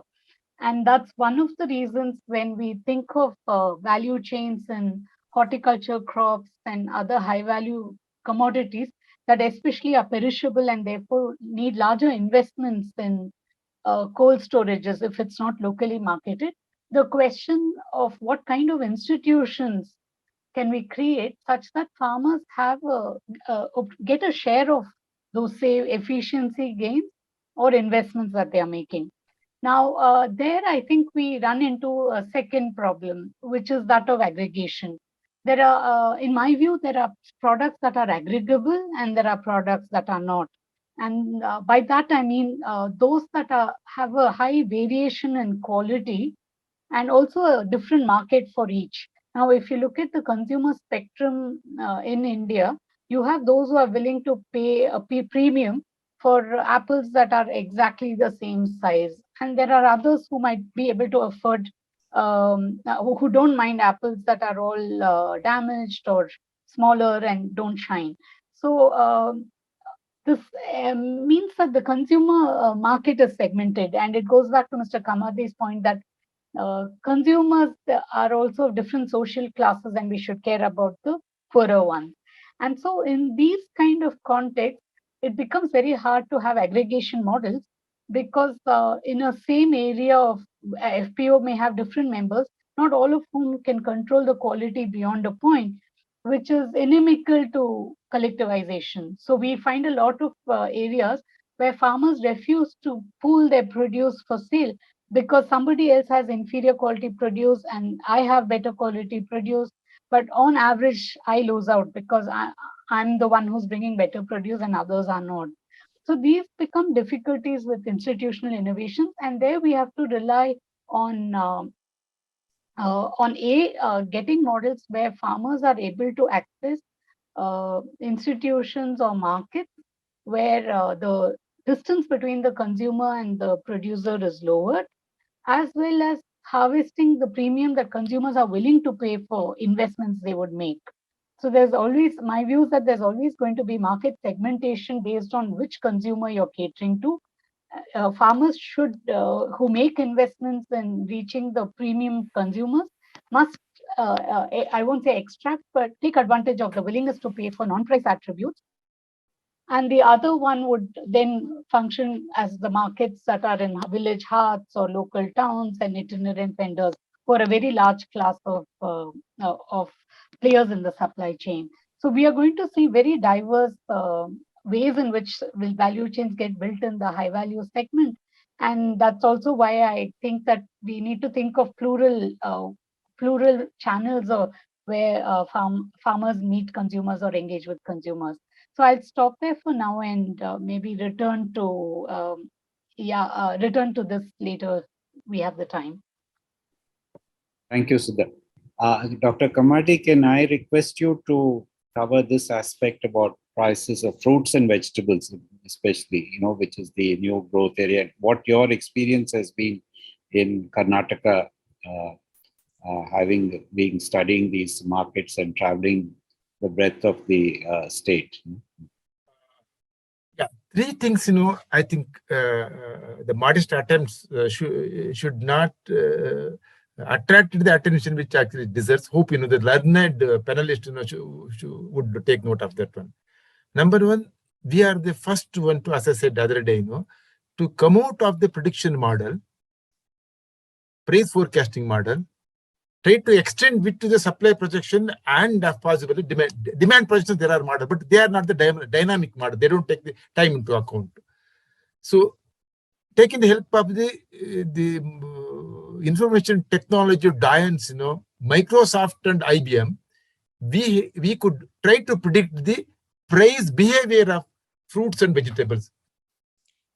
And that's one of the reasons when we think of value chains and horticulture crops and other high value commodities that especially are perishable and therefore need larger investments in cold storages if it's not locally marketed. The question of what kind of institutions can we create such that farmers have get a share of those, say, efficiency gains or investments that they are making. Now, there I think we run into a second problem, which is that of aggregation. There are, in my view, there are products that are aggregable and there are products that are not. And by that, I mean those that have a high variation in quality and also a different market for each. Now, if you look at the consumer spectrum in India, you have those who are willing to pay a premium for apples that are exactly the same size. And there are others who might be able to afford, who don't mind apples that are all damaged or smaller and don't shine. So this means that the consumer market is segmented. And it goes back to Mr. Kammardi's point that consumers are also of different social classes, and we should care about the poorer ones. And so in these kind of contexts, it becomes very hard to have aggregation models, because in a same area of FPO may have different members, not all of whom can control the quality beyond a point, which is inimical to collectivization. So we find a lot of areas where farmers refuse to pool their produce for sale because somebody else has inferior quality produce and I have better quality produce. But on average, I lose out because I'm the one who's bringing better produce and others are not. So these become difficulties with institutional innovations, and there we have to rely on getting models where farmers are able to access institutions or markets where the distance between the consumer and the producer is lower, as well as harvesting the premium that consumers are willing to pay for investments they would make. So there's always, my view is that there's always going to be market segmentation based on which consumer you're catering to. Farmers should, who make investments in reaching the premium consumers, must, I won't say extract, but take advantage of the willingness to pay for non-price attributes. And the other one would then function as the markets that are in village hearts or local towns and itinerant vendors for a very large class of players in the supply chain. So we are going to see very diverse ways in which value chains get built in the high value segment. And that's also why I think that we need to think of plural channels or where farmers meet consumers or engage with consumers. So I'll stop there for now and maybe return to this later. We have the time. Thank you, Sudha. Dr. Kammardi, can I request you to cover this aspect about prices of fruits and vegetables, especially, which is the new growth area, what your experience has been in Karnataka, having been studying these markets and traveling the breadth of the state. Yeah, three things, I think the modest attempts should not attract the attention which actually deserves. Hope, the learned panelists would take note of that one. Number one, we are the first one to, as I said the other day, to come out of the prediction model, price forecasting model, try to extend it to the supply projection and, if possible, demand projections. There are models, but they are not the dynamic model. They don't take the time into account. So, taking the help of the information technology giants, Microsoft and IBM, we could try to predict the price behavior of fruits and vegetables.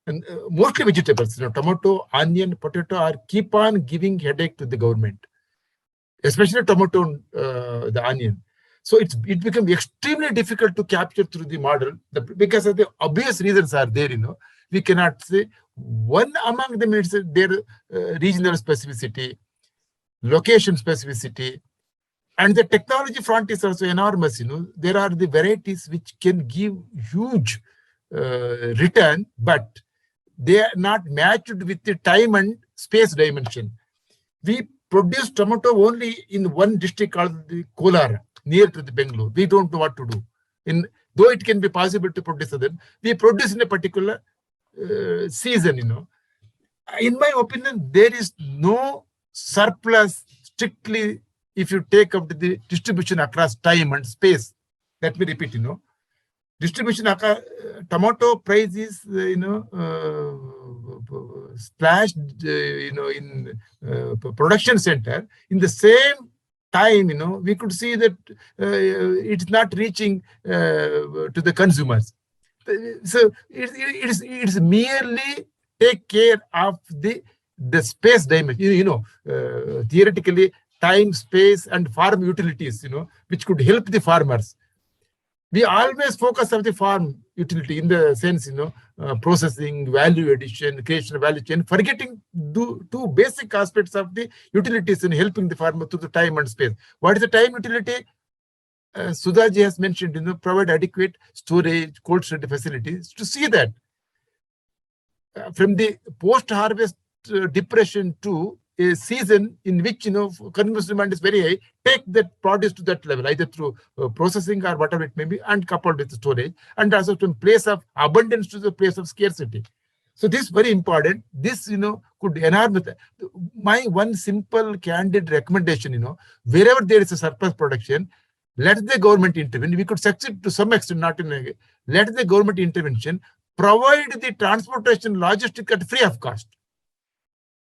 And mostly vegetables, tomato, onion, potato are keep on giving headache to the government, especially tomato, the onion. So it becomes extremely difficult to capture through the model because of the obvious reasons are there. We cannot say. One among them is their regional specificity, location specificity, and the technology front is also enormous. There are the varieties which can give huge return, but they are not matched with the time and space dimension. We produce tomato only in one district called the Kolar, near to the Bangalore. We don't know what to do. Though it can be possible to produce other, we produce in a particular season. In my opinion, there is no surplus strictly if you take up the distribution across time and space. Let me repeat, distribution across tomato price is, splashed, in production center. In the same time, we could see that it's not reaching to the consumers. So it's merely take care of the space dimension, theoretically time, space, and farm utilities, which could help the farmers. We always focus on the farm utility in the sense, processing, value addition, creation of value chain, forgetting two basic aspects of the utilities in helping the farmer through the time and space. What is the time utility? Sudhaji has mentioned, provide adequate storage, cold storage facilities. To see that from the post-harvest depression to a season in which consumer demand is very high, take that produce to that level, either through processing or whatever it may be, and coupled with storage, and also from place of abundance to the place of scarcity. So this is very important. This could enhance. My one simple candid recommendation, wherever there is a surplus production, let the government intervene. We could succeed to some extent, not in a, let the government intervention provide the transportation logistic at free of cost.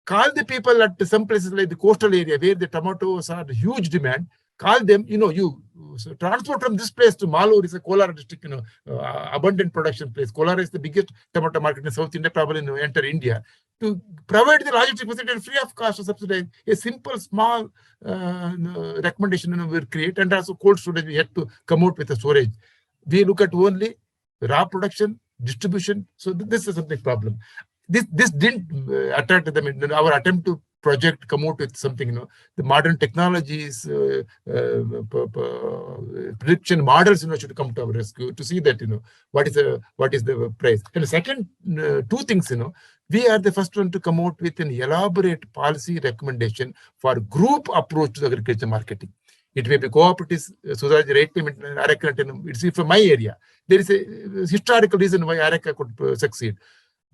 Call the people at some places like the coastal area where the tomatoes are huge demand. Call them, so transport from this place to Malur is a Kolar district, abundant production place. Kolar is the biggest tomato market in South India, probably enter India. To provide the logistic facility free of cost or subsidize, a simple, small recommendation will create, and also cold storage, we had to come out with a storage. We look at only raw production, distribution. So this is a big problem. This didn't attract them in our attempt to project, come out with something, the modern technologies, prediction models, should come to our rescue to see that, what is the price. And the second, two things, we are the first one to come out with an elaborate policy recommendation for group approach to the agriculture marketing. It may be cooperatives, Sudhaji rightly mentioned, Areca, it's from my area. There is a historical reason why Areca could succeed.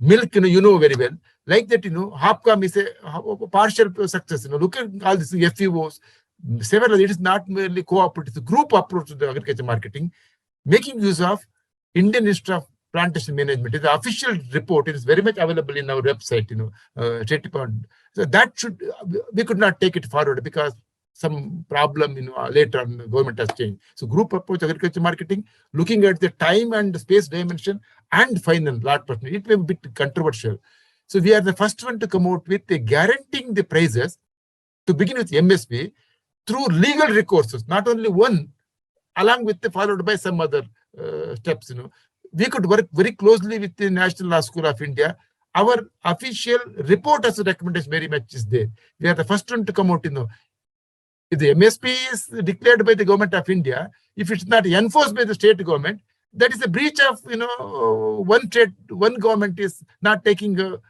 Milk, you know very well. Like that, Hopcom is a partial success. Look at all these FEOs. Several, it is not merely cooperative, it's a group approach to the agriculture marketing, making use of Indian Institute of Plantation Management. It's the official report. It is very much available in our website, So that we could not take it forward because some problem, later on the government has changed. So group approach agriculture marketing, looking at the time and space dimension, and final lot percentage. It may be a bit controversial. So we are the first one to come out with guaranteeing the prices to begin with MSP through legal recourses, not only one, along with followed by some other steps. We could work very closely with the National Law School of India. Our official report as a recommendation very much is there. We are the first one to come out, if the MSP is declared by the government of India, if it's not enforced by the state government, that is a breach of, one government is not taking the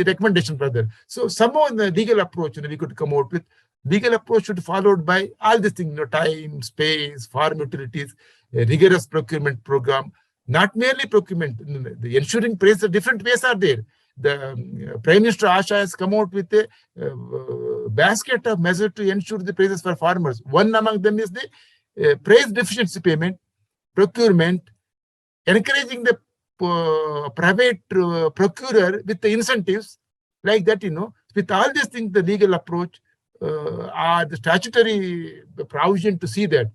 recommendation further. So somehow in the legal approach, we could come out with legal approach should be followed by all these things, time, space, farm utilities, a rigorous procurement program, not merely procurement, the ensuring prices, different ways are there. The Prime Minister Asha has come out with a basket of measures to ensure the prices for farmers. One among them is the price deficiency payment, procurement, encouraging the private procurer with the incentives like that, with all these things, the legal approach are the statutory provision to see that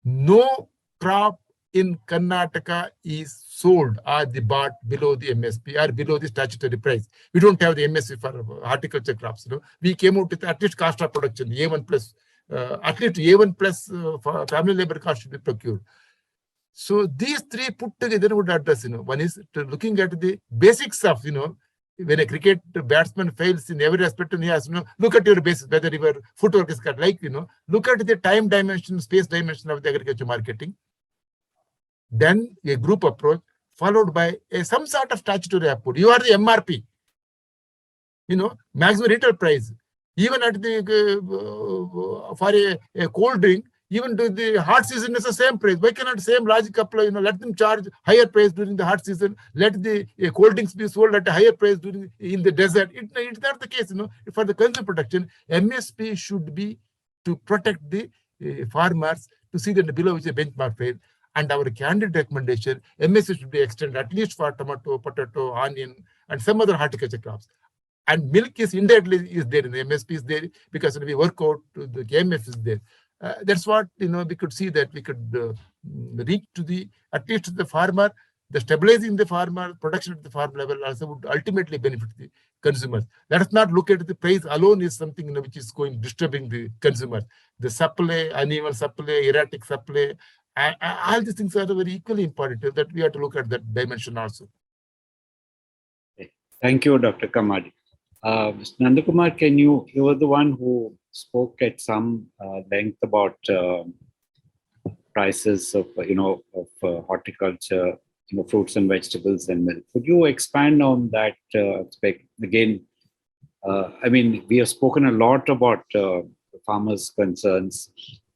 no crop in Karnataka is sold or bought below the MSP or below the statutory price. We don't have the MSP for horticulture crops. We came out with at least cost of production, A1 plus, at least A1 plus for family labor cost should be procured. So these three put together would address, one is looking at the basics of, when a cricket batsman fails in every aspect, and he has, look at your basics, whether your footwork is cut, like, look at the time dimension, space dimension of the agriculture marketing. Then a group approach followed by some sort of statutory approach. You are the MRP, maximum retail price. Even at the for a cold drink, even to the hot season is the same price. Why cannot same logic apply? Let them charge higher price during the hot season. Let the cold drinks be sold at a higher price in the desert. It's not the case. For the consumer protection, MSP should be to protect the farmers to see that below which a benchmark fail. And our candid recommendation, MSP should be extended at least for tomato, potato, onion, and some other horticulture crops. And milk is indirectly is there in the MSP is there because we work out the KMF is there. That's what we could see that we could reach to the at least to the farmer, the stabilizing the farmer, production at the farm level also would ultimately benefit the consumers. Let us not look at the price alone is something which is disturbing the consumers. The supply, uneven supply, erratic supply, And all these things are very equally important that we have to look at that dimension also. Thank you, Dr. Kammardi. Mr. Nandakumar, you were the one who spoke at some length about prices of, horticulture, fruits and vegetables and milk. Could you expand on that aspect? Again, we have spoken a lot about farmers' concerns.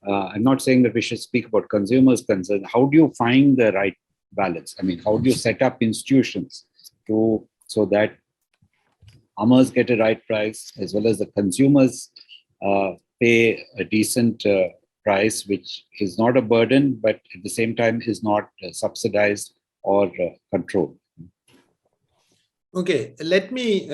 I'm not saying that we should speak about consumers' concerns. How do you find the right balance? How do you set up institutions so that farmers get a right price as well as the consumers pay a decent price, which is not a burden, but at the same time is not subsidized or controlled? Okay, let me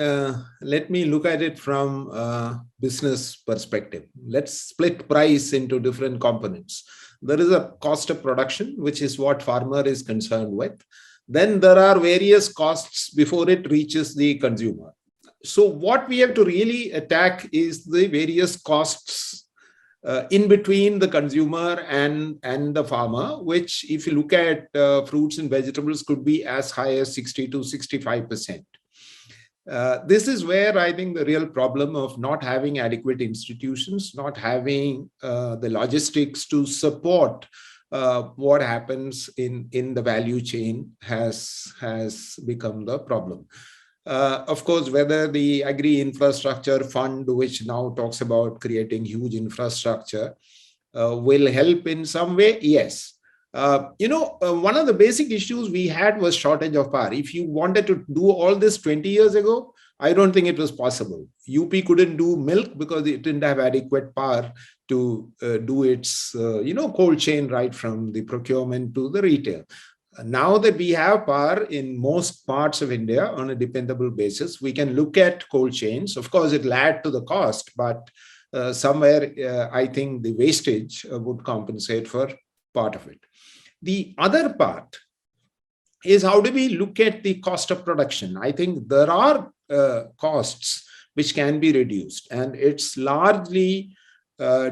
look at it from a business perspective. Let's split price into different components. There is a cost of production, which is what farmer is concerned with. Then there are various costs before it reaches the consumer. So what we have to really attack is the various costs in between the consumer and the farmer, which if you look at fruits and vegetables could be as high as 60 to 65%. This is where I think the real problem of not having adequate institutions, not having the logistics to support what happens in the value chain has become the problem. Of course, whether the Agri Infrastructure Fund, which now talks about creating huge infrastructure, will help in some way, yes. One of the basic issues we had was shortage of power. If you wanted to do all this 20 years ago, I don't think it was possible. UP couldn't do milk because it didn't have adequate power to do its, cold chain right from the procurement to the retail. Now that we have power in most parts of India on a dependable basis, we can look at cold chains. Of course, it will add to the cost, but somewhere I think the wastage would compensate for part of it. The other part is how do we look at the cost of production? I think there are costs which can be reduced, and it's largely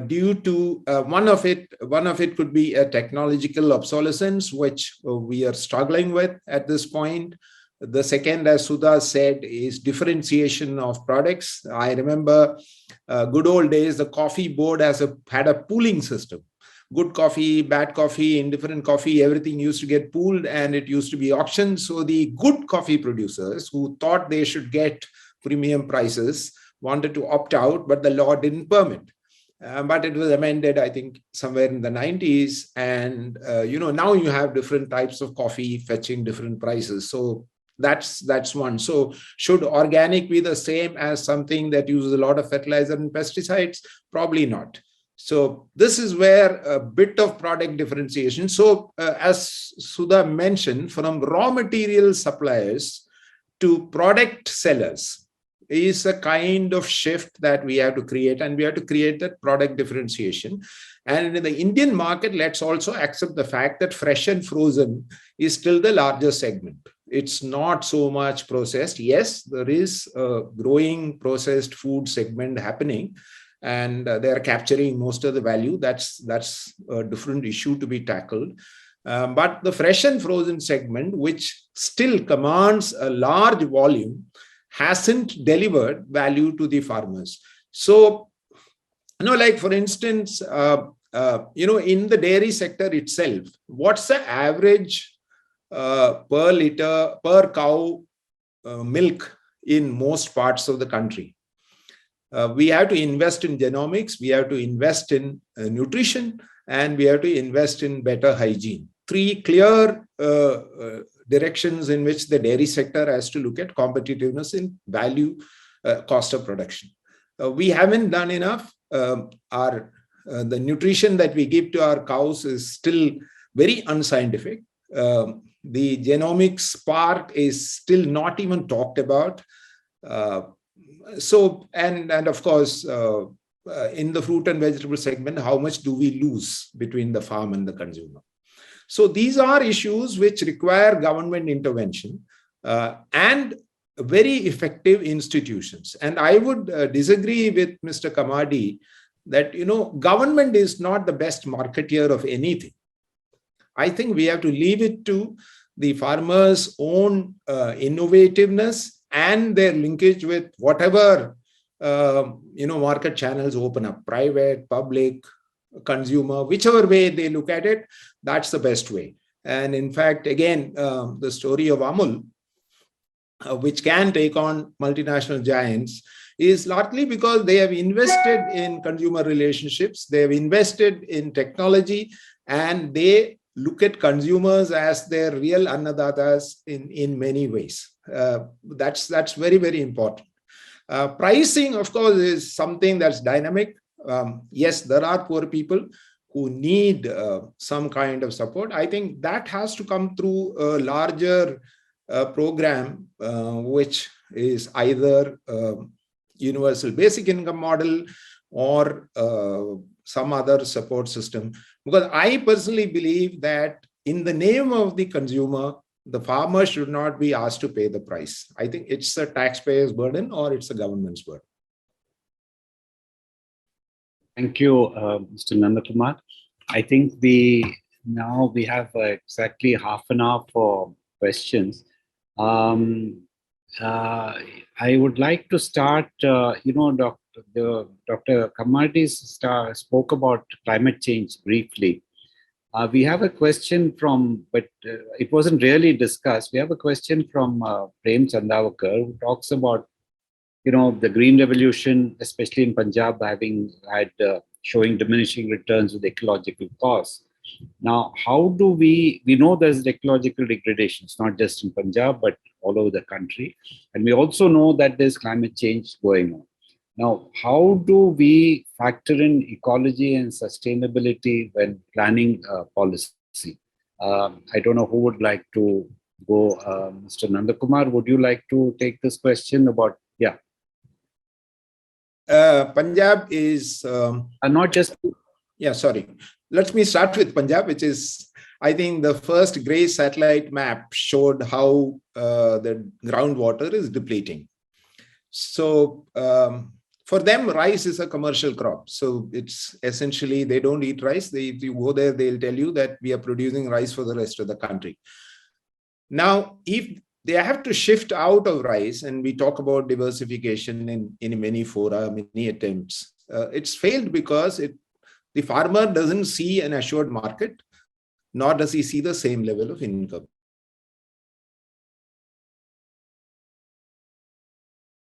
due to one of it could be a technological obsolescence, which we are struggling with at this point. The second, as Sudha said, is differentiation of products. I remember good old days, the coffee board had a pooling system. Good coffee, bad coffee, indifferent coffee, everything used to get pooled and it used to be auctioned. So the good coffee producers who thought they should get premium prices wanted to opt out, but the law didn't permit. But it was amended, I think, somewhere in the 90s. And, now you have different types of coffee fetching different prices. So that's one. So should organic be the same as something that uses a lot of fertilizer and pesticides? Probably not. So this is where a bit of product differentiation. So as Sudha mentioned, from raw material suppliers to product sellers is a kind of shift that we have to create, and we have to create that product differentiation. And in the Indian market, let's also accept the fact that fresh and frozen is still the largest segment. It's not so much processed. Yes, there is a growing processed food segment happening, and they're capturing most of the value. That's a different issue to be tackled. But the fresh and frozen segment, which still commands a large volume, hasn't delivered value to the farmers. So, like for instance, in the dairy sector itself, what's the average per liter, per cow milk in most parts of the country? We have to invest in genomics, we have to invest in nutrition, and we have to invest in better hygiene. Three clear directions in which the dairy sector has to look at competitiveness in value, cost of production. We haven't done enough. The nutrition that we give to our cows is still very unscientific. The genomics part is still not even talked about. And of course, in the fruit and vegetable segment, how much do we lose between the farm and the consumer? So these are issues which require government intervention and very effective institutions. And I would disagree with Mr. Kammardi that, government is not the best marketeer of anything. I think we have to leave it to the farmers' own innovativeness and their linkage with whatever market channels open up, private, public, consumer, whichever way they look at it, that's the best way. And in fact, again, the story of Amul, which can take on multinational giants, is largely because they have invested in consumer relationships, they have invested in technology, and they look at consumers as their real annadatas in many ways. That's very, very important. Pricing, of course, is something that's dynamic. Yes, there are poor people who need some kind of support. I think that has to come through a larger program, which is either universal basic income model or some other support system. Because I personally believe that in the name of the consumer, the farmer should not be asked to pay the price. I think it's a taxpayer's burden or it's a government's burden. Thank you, Mr. Nandakumar. I think now we have exactly half an hour for questions. I would like to start, Dr. Kammardi spoke about climate change briefly. We have a question from, but it wasn't really discussed. We have a question from Prem Chandavakar, who talks about, the green revolution, especially in Punjab, having had showing diminishing returns with ecological costs. Now, how do we know there's ecological degradation, it's not just in Punjab, but all over the country. And we also know that there's climate change going on. Now, how do we factor in ecology and sustainability when planning policy? I don't know who would like to go. Mr. Nandakumar, would you like to take this question about, yeah. Punjab is... not just... Yeah, sorry. Let me start with Punjab, which is, I think, the first grey satellite map showed how the groundwater is depleting. So for them, rice is a commercial crop. So it's essentially, they don't eat rice. If you go there, they'll tell you that we are producing rice for the rest of the country. Now, if they have to shift out of rice, and we talk about diversification in many fora, many attempts, it's failed because the farmer doesn't see an assured market, nor does he see the same level of income.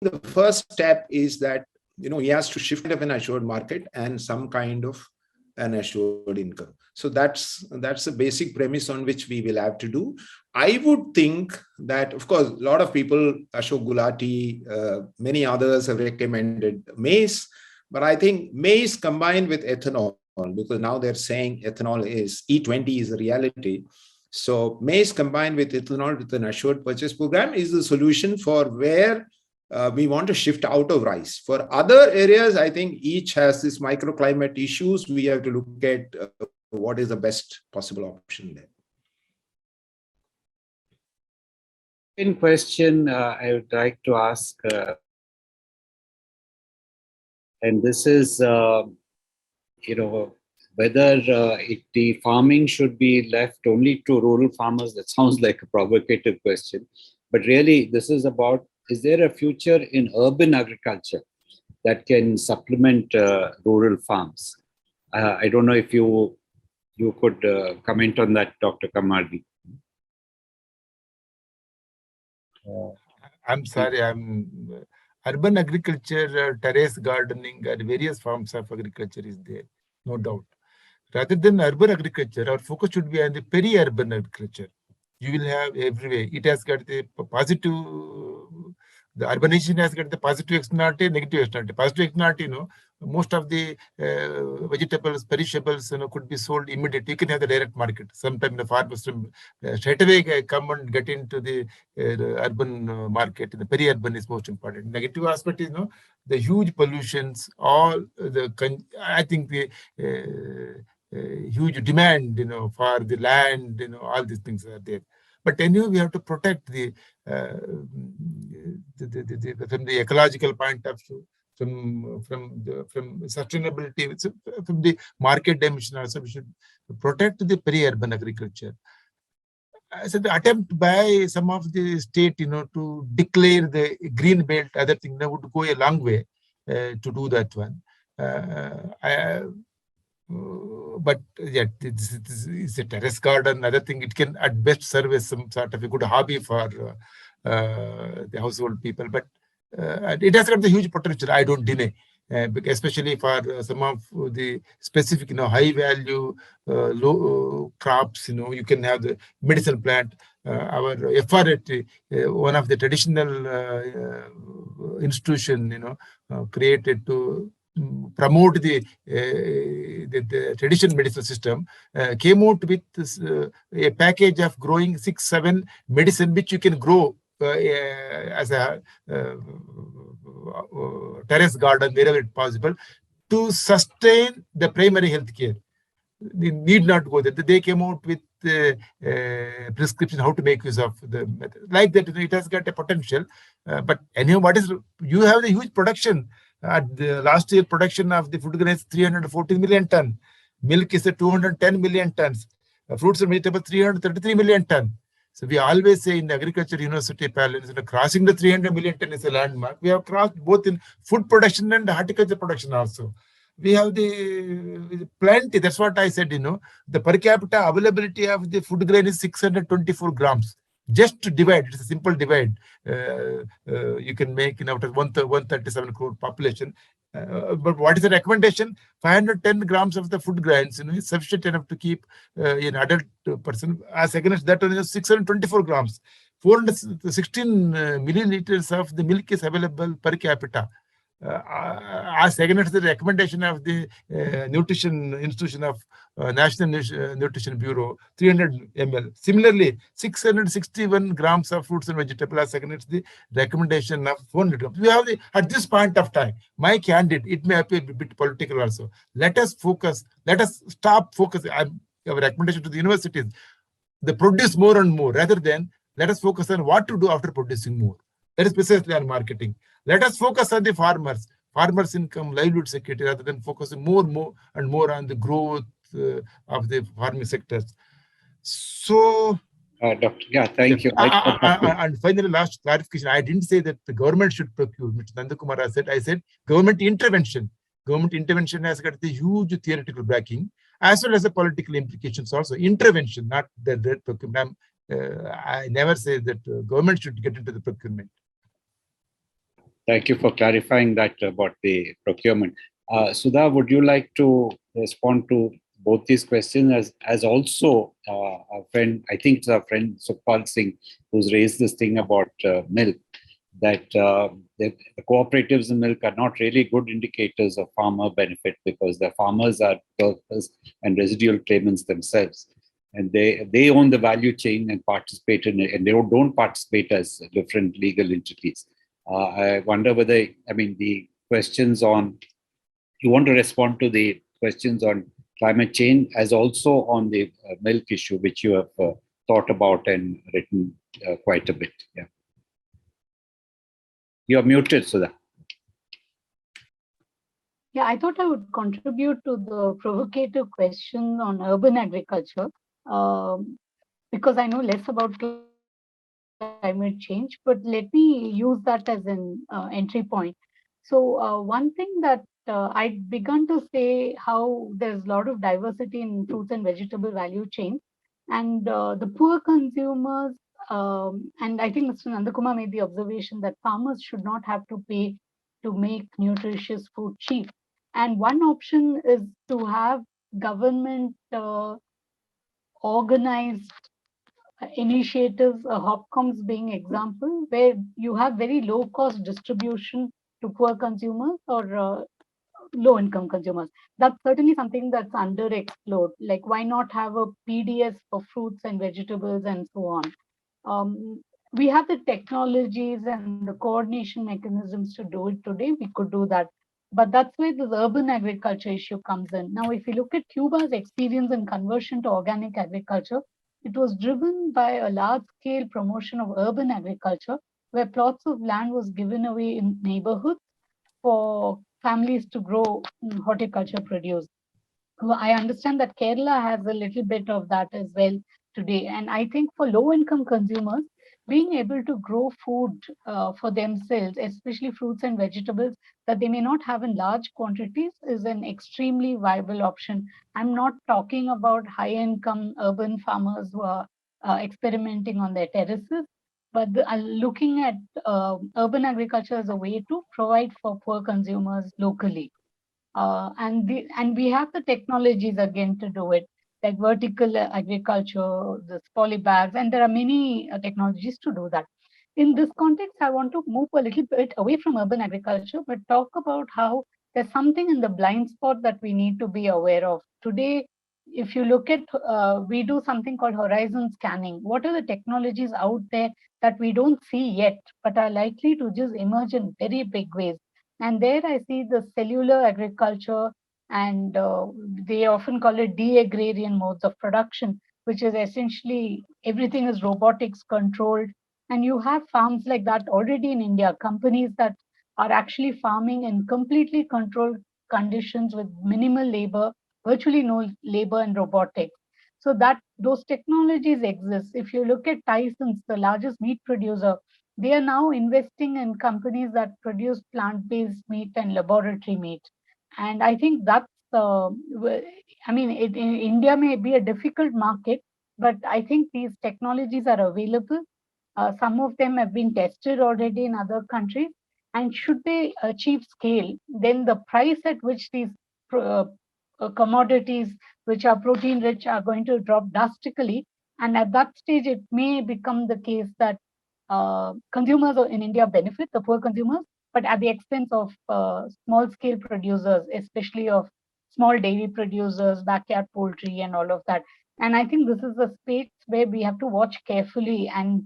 The first step is that, he has to shift out of an assured market and some kind of an assured income. So that's a basic premise on which we will have to do. I would think that, of course, a lot of people, Ashok Gulati, many others have recommended maize, but I think maize combined with ethanol, because now they're saying ethanol is, E20 is a reality. So maize combined with ethanol with an assured purchase program is the solution for where we want to shift out of rice. For other areas, I think each has this microclimate issues. We have to look at what is the best possible option there. In question, I would like to ask, and this is, whether the farming should be left only to rural farmers. That sounds like a provocative question, but really this is about, is there a future in urban agriculture that can supplement rural farms? I don't know if you could comment on that, Dr. Kammardi. I'm sorry, urban agriculture, terrace gardening, and various forms of agriculture is there, no doubt. Rather than urban agriculture, our focus should be on the peri-urban agriculture. You will have everywhere. It has got the positive, the urbanization has got the positive externality, negative externality. Positive externality, most of the vegetables, perishables, could be sold immediately. You can have the direct market. Sometimes the farmers straight away come and get into the urban market. The peri-urban is most important. Negative aspect is, the huge pollutions, all the, I think the huge demand, for the land, all these things are there. But anyway, we have to protect from the ecological point of view. from sustainability, from the market dimension also. We should protect the peri-urban agriculture. So the attempt by some of the state, to declare the green belt, other thing, that would go a long way to do that one. But yeah, this is a terrace garden, other thing. It can at best serve as some sort of a good hobby for the household people. But it has got the huge potential, I don't deny. Especially for some of the specific, high value, low crops, you can have the medicinal plant. Our FRT, one of the traditional institution, created to promote the traditional medicinal system, came out with this, a package of growing 6-7 medicine which you can grow as a terrace garden wherever it's possible to sustain the primary health care. They need not go there. They came out with prescription how to make use of the method. Like that, it has got a potential. But anyhow, you have the huge production. The last year production of the food grain is 314 million ton. Milk is 210 million tons. Fruits and vegetables 333 million ton. So we always say in the agriculture university parlance, crossing the 300 million ton is a landmark. We have crossed both in food production and horticulture production also. We have the plenty. That's what I said, the per capita availability of the food grain is 624 grams. Just to divide, it's a simple divide. You can make out of 137 crore population. But what is the recommendation? 510 grams of the food grains is sufficient enough to keep an adult person. As against that one is 624 grams. 416 milliliters of the milk is available per capita. As against the recommendation of the nutrition institution of National Nutrition Bureau, 300 ml. Similarly, 661 grams of fruits and vegetables as against the recommendation of 400 grams. We have at this point of time, my candidate, it may appear a bit political also. Let us focus. Let us stop focusing. Our recommendation to the universities, they produce more and more rather than let us focus on what to do after producing more. That is precisely on marketing. Let us focus on the farmers' income, livelihood security, rather than focusing more and more on the growth of the farming sectors. So, Doctor, yeah, thank you. And finally, last clarification: I didn't say that the government should procure. Mr. Nandakumar has said. I said government intervention. Government intervention has got the huge theoretical backing as well as the political implications. Also, intervention, not the procurement. I never say that government should get into the procurement. Thank you for clarifying that about the procurement. Sudha, would you like to respond to both these questions as also a friend, I think it's our friend Sukhpal Singh, who's raised this thing about milk, that the cooperatives in milk are not really good indicators of farmer benefit because the farmers are workers and residual claimants themselves. And they own the value chain and participate in it, and they don't participate as different legal entities. I wonder whether, the questions on, you want to respond to the questions on climate change as also on the milk issue, which you have thought about and written quite a bit. Yeah. You're muted, Sudha. Yeah, I thought I would contribute to the provocative question on urban agriculture because I know less about climate change, but let me use that as an entry point. So one thing that I'd begun to say how there's a lot of diversity in fruits and vegetable value chain, and the poor consumers, and I think Mr. Nandakumar made the observation that farmers should not have to pay to make nutritious food cheap. And one option is to have government organized initiatives, Hopcoms being example, where you have very low cost distribution to poor consumers or low income consumers. That's certainly something that's underexplored. Like, why not have a PDS for fruits and vegetables and so on? We have the technologies and the coordination mechanisms to do it today. We could do that. But that's where this urban agriculture issue comes in. Now, if you look at Cuba's experience in conversion to organic agriculture, it was driven by a large-scale promotion of urban agriculture, where plots of land was given away in neighborhoods for families to grow horticulture produce. Well, I understand that Kerala has a little bit of that as well today. And I think for low income consumers, being able to grow food for themselves, especially fruits and vegetables that they may not have in large quantities, is an extremely viable option. I'm not talking about high income urban farmers who are experimenting on their terraces, but looking at urban agriculture as a way to provide for poor consumers locally. And we have the technologies again to do it, like vertical agriculture, the polybags, and there are many technologies to do that. In this context, I want to move a little bit away from urban agriculture, but talk about how there's something in the blind spot that we need to be aware of. Today, if you look at, we do something called horizon scanning. What are the technologies out there that we don't see yet, but are likely to just emerge in very big ways? And there I see the cellular agriculture, and they often call it de-agrarian modes of production, which is essentially everything is robotics controlled. And you have farms like that already in India, companies that are actually farming in completely controlled conditions with minimal labor, virtually no labor and robotics. So that those technologies exist. If you look at Tyson's, the largest meat producer, they are now investing in companies that produce plant-based meat and laboratory meat. And I think that's, I mean, India may be a difficult market, but I think these technologies are available. Some of them have been tested already in other countries. And should they achieve scale, then the price at which these commodities, which are protein rich, are going to drop drastically. And at that stage, it may become the case that consumers in India benefit, the poor consumers, but at the expense of small scale producers, especially of small dairy producers, backyard poultry, and all of that. And I think this is a space where we have to watch carefully and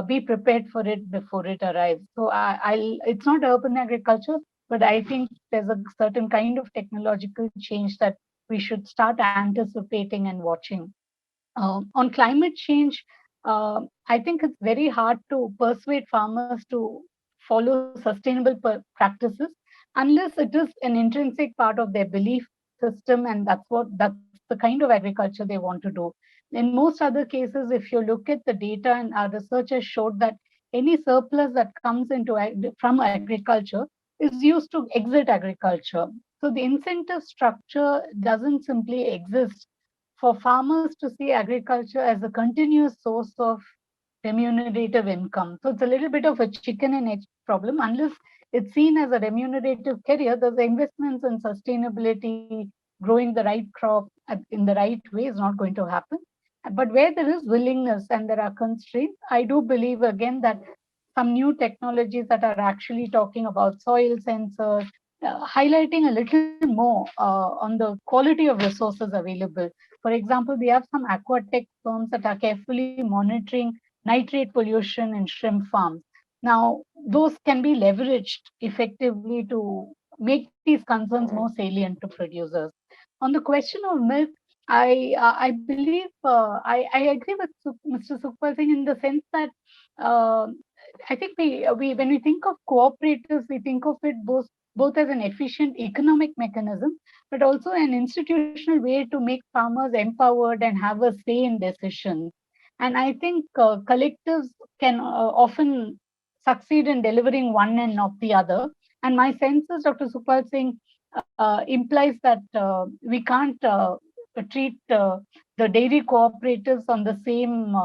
be prepared for it before it arrives. So it's not urban agriculture, but I think there's a certain kind of technological change that we should start anticipating and watching. On climate change, I think it's very hard to persuade farmers to follow sustainable practices unless it is an intrinsic part of their belief system, and that's the kind of agriculture they want to do. In most other cases, if you look at the data, and our research has showed that any surplus that comes from agriculture is used to exit agriculture. So the incentive structure doesn't simply exist for farmers to see agriculture as a continuous source of remunerative income. So it's a little bit of a chicken and egg problem. Unless it's seen as a remunerative career, the investments in sustainability, growing the right crop in the right way is not going to happen. But where there is willingness and there are constraints, I do believe again that some new technologies that are actually talking about soil sensors, highlighting a little more on the quality of resources available. For example, we have some aquatech firms that are carefully monitoring nitrate pollution in shrimp farms. Now, those can be leveraged effectively to make these concerns more salient to producers. On the question of milk, I believe I agree with Mr. Sukhpal Singh in the sense that uh, I think we when we think of cooperatives, we think of it both as an efficient economic mechanism, but also an institutional way to make farmers empowered and have a say in decisions. And I think collectives can often succeed in delivering one and not the other. And my sense is Dr. Supal Singh implies that we can't treat the dairy cooperatives on the same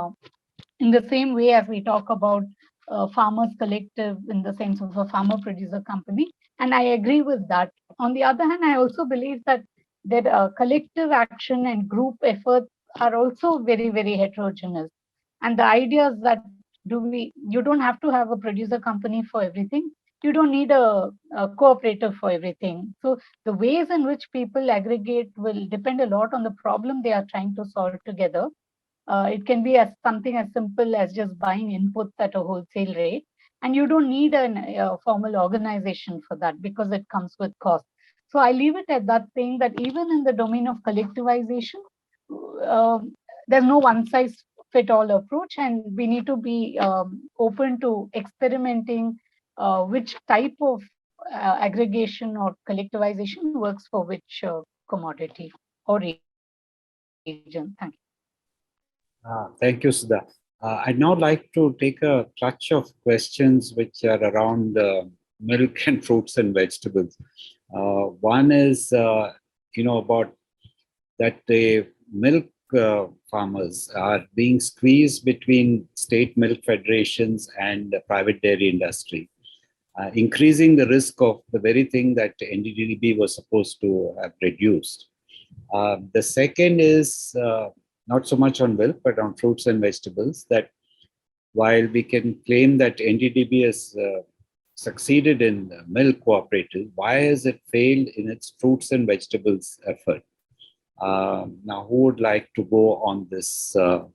in the same way as we talk about farmers collective in the sense of a farmer producer company. And I agree with that. On the other hand, I also believe that collective action and group efforts are also very, very heterogeneous. And the idea is that you don't have to have a producer company for everything. You don't need a cooperative for everything. So the ways in which people aggregate will depend a lot on the problem they are trying to solve together. It can be as something as simple as just buying inputs at a wholesale rate. And you don't need a formal organization for that because it comes with cost. So I leave it at that, saying that even in the domain of collectivization, there's no one size fit all approach, and we need to be open to experimenting which type of aggregation or collectivization works for which commodity or region? Thank you. Thank you, Sudha. I'd now like to take a clutch of questions which are around milk and fruits and vegetables. One is, about that the milk farmers are being squeezed between state milk federations and the private dairy industry, increasing the risk of the very thing that NDDB was supposed to have reduced. The second is not so much on milk, but on fruits and vegetables, that while we can claim that NDDB has succeeded in milk cooperative, why has it failed in its fruits and vegetables effort? Now, who would like to go on this? Mr.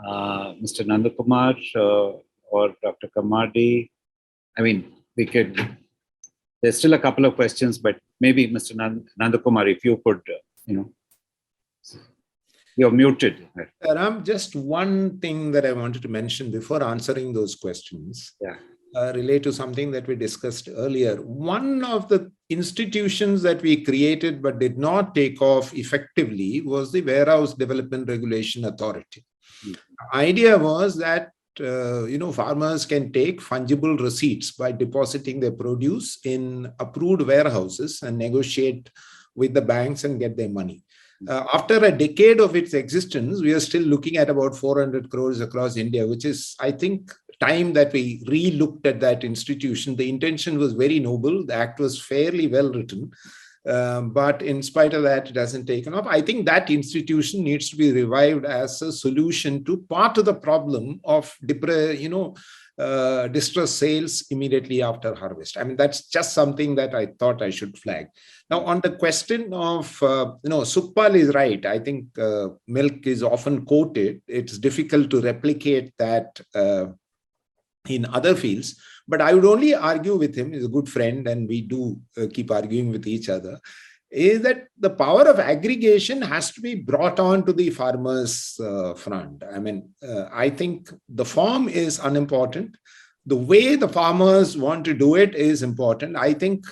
Nandakumar or Dr. Kammardi? I mean, there's still a couple of questions, but maybe Mr. Nandakumar, if you could, you're muted. Ram, just one thing that I wanted to mention before answering those questions. Yeah. Relate to something that we discussed earlier. One of the institutions that we created but did not take off effectively was the Warehouse Development Regulation Authority. Idea was that farmers can take fungible receipts by depositing their produce in approved warehouses and negotiate with the banks and get their money. After a decade of its existence, we are still looking at about 400 crores across India, which is, I think, time that we re-looked at that institution. The intention was very noble. The act was fairly well written. But in spite of that, it hasn't taken off. I think that institution needs to be revived as a solution to part of the problem of distress sales immediately after harvest. I mean, that's just something that I thought I should flag. Now, on the question of, Sukhpal is right. I think milk is often quoted. It's difficult to replicate that in other fields. But I would only argue with him, he's a good friend, and we do keep arguing with each other, is that the power of aggregation has to be brought on to the farmers' front. I mean, I think the form is unimportant. The way the farmers want to do it is important. I think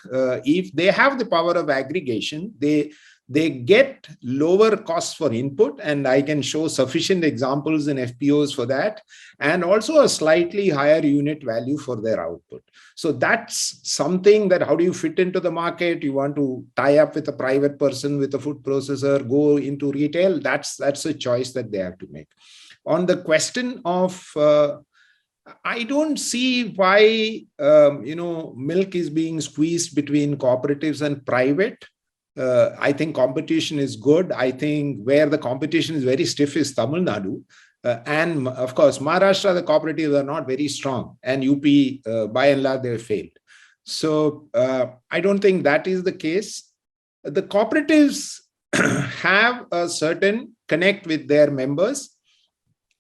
if they have the power of aggregation, they get lower costs for input, and I can show sufficient examples in FPOs for that, and also a slightly higher unit value for their output. So that's something that, how do you fit into the market? You want to tie up with a private person, with a food processor, go into retail. That's a choice that they have to make. On the question of, I don't see why, milk is being squeezed between cooperatives and private. I think competition is good. I think where the competition is very stiff is Tamil Nadu. And of course, Maharashtra, the cooperatives are not very strong. And UP, by and large, they have failed. So I don't think that is the case. The cooperatives have a certain connect with their members.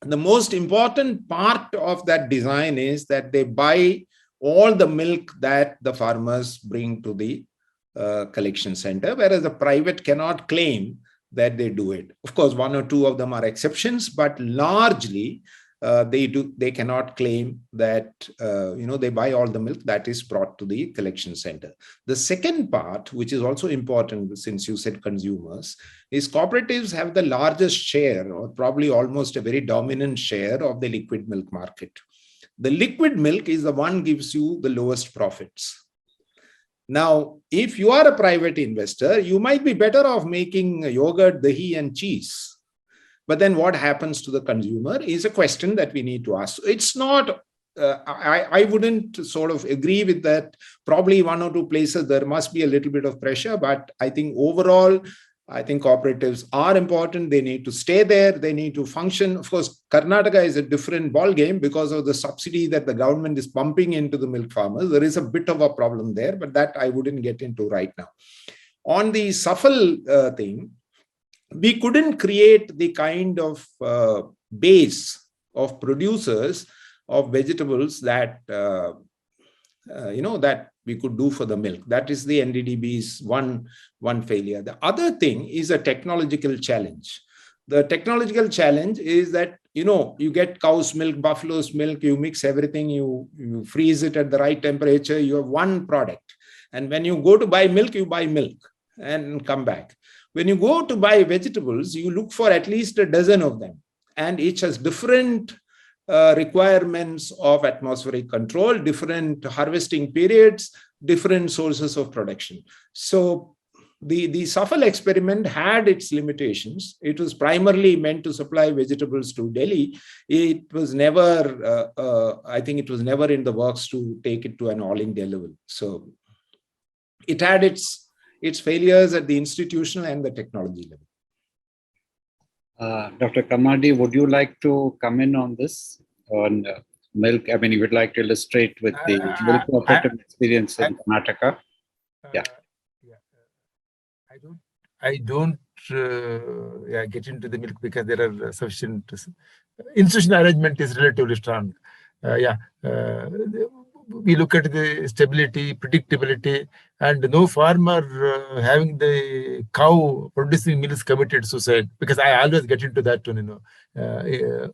The most important part of that design is that they buy all the milk that the farmers bring to the collection center, whereas the private cannot claim that they do it. Of course, one or two of them are exceptions, but largely they cannot claim that they buy all the milk that is brought to the collection center. The second part, which is also important since you said consumers, is cooperatives have the largest share, or probably almost a very dominant share of the liquid milk market. The liquid milk is the one gives you the lowest profits. Now, if you are a private investor, you might be better off making yogurt, dahi, and cheese. But then what happens to the consumer is a question that we need to ask. It's not, I wouldn't sort of agree with that. Probably one or two places there must be a little bit of pressure, but I think overall, I think cooperatives are important. They need to stay there. They need to function. Of course, Karnataka is a different ballgame because of the subsidy that the government is pumping into the milk farmers. There is a bit of a problem there, but that I wouldn't get into right now. On the SAFL thing, we couldn't create the kind of base of producers of vegetables that that we could do for the milk. That is the NDDB's one failure. The other thing is a technological challenge. The technological challenge is that you get cow's milk, buffalo's milk, you mix everything, you freeze it at the right temperature, you have one product. And when you go to buy milk, you buy milk and come back. When you go to buy vegetables, you look for at least a dozen of them. And each has different requirements of atmospheric control, different harvesting periods, different sources of production. So the Safal experiment had its limitations. It was primarily meant to supply vegetables to Delhi. It was never, I think it was never in the works to take it to an all India level. So it had its failures at the institutional and the technology level. Dr. Kammardi, would you like to come in on this, on milk? I mean, you would like to illustrate with the milk cooperative experience in Karnataka? Yeah. I don't get into the milk because there are sufficient institutional arrangement is relatively strong. We look at the stability, predictability, and no farmer having the cow producing milk committed suicide, because I always get into that one,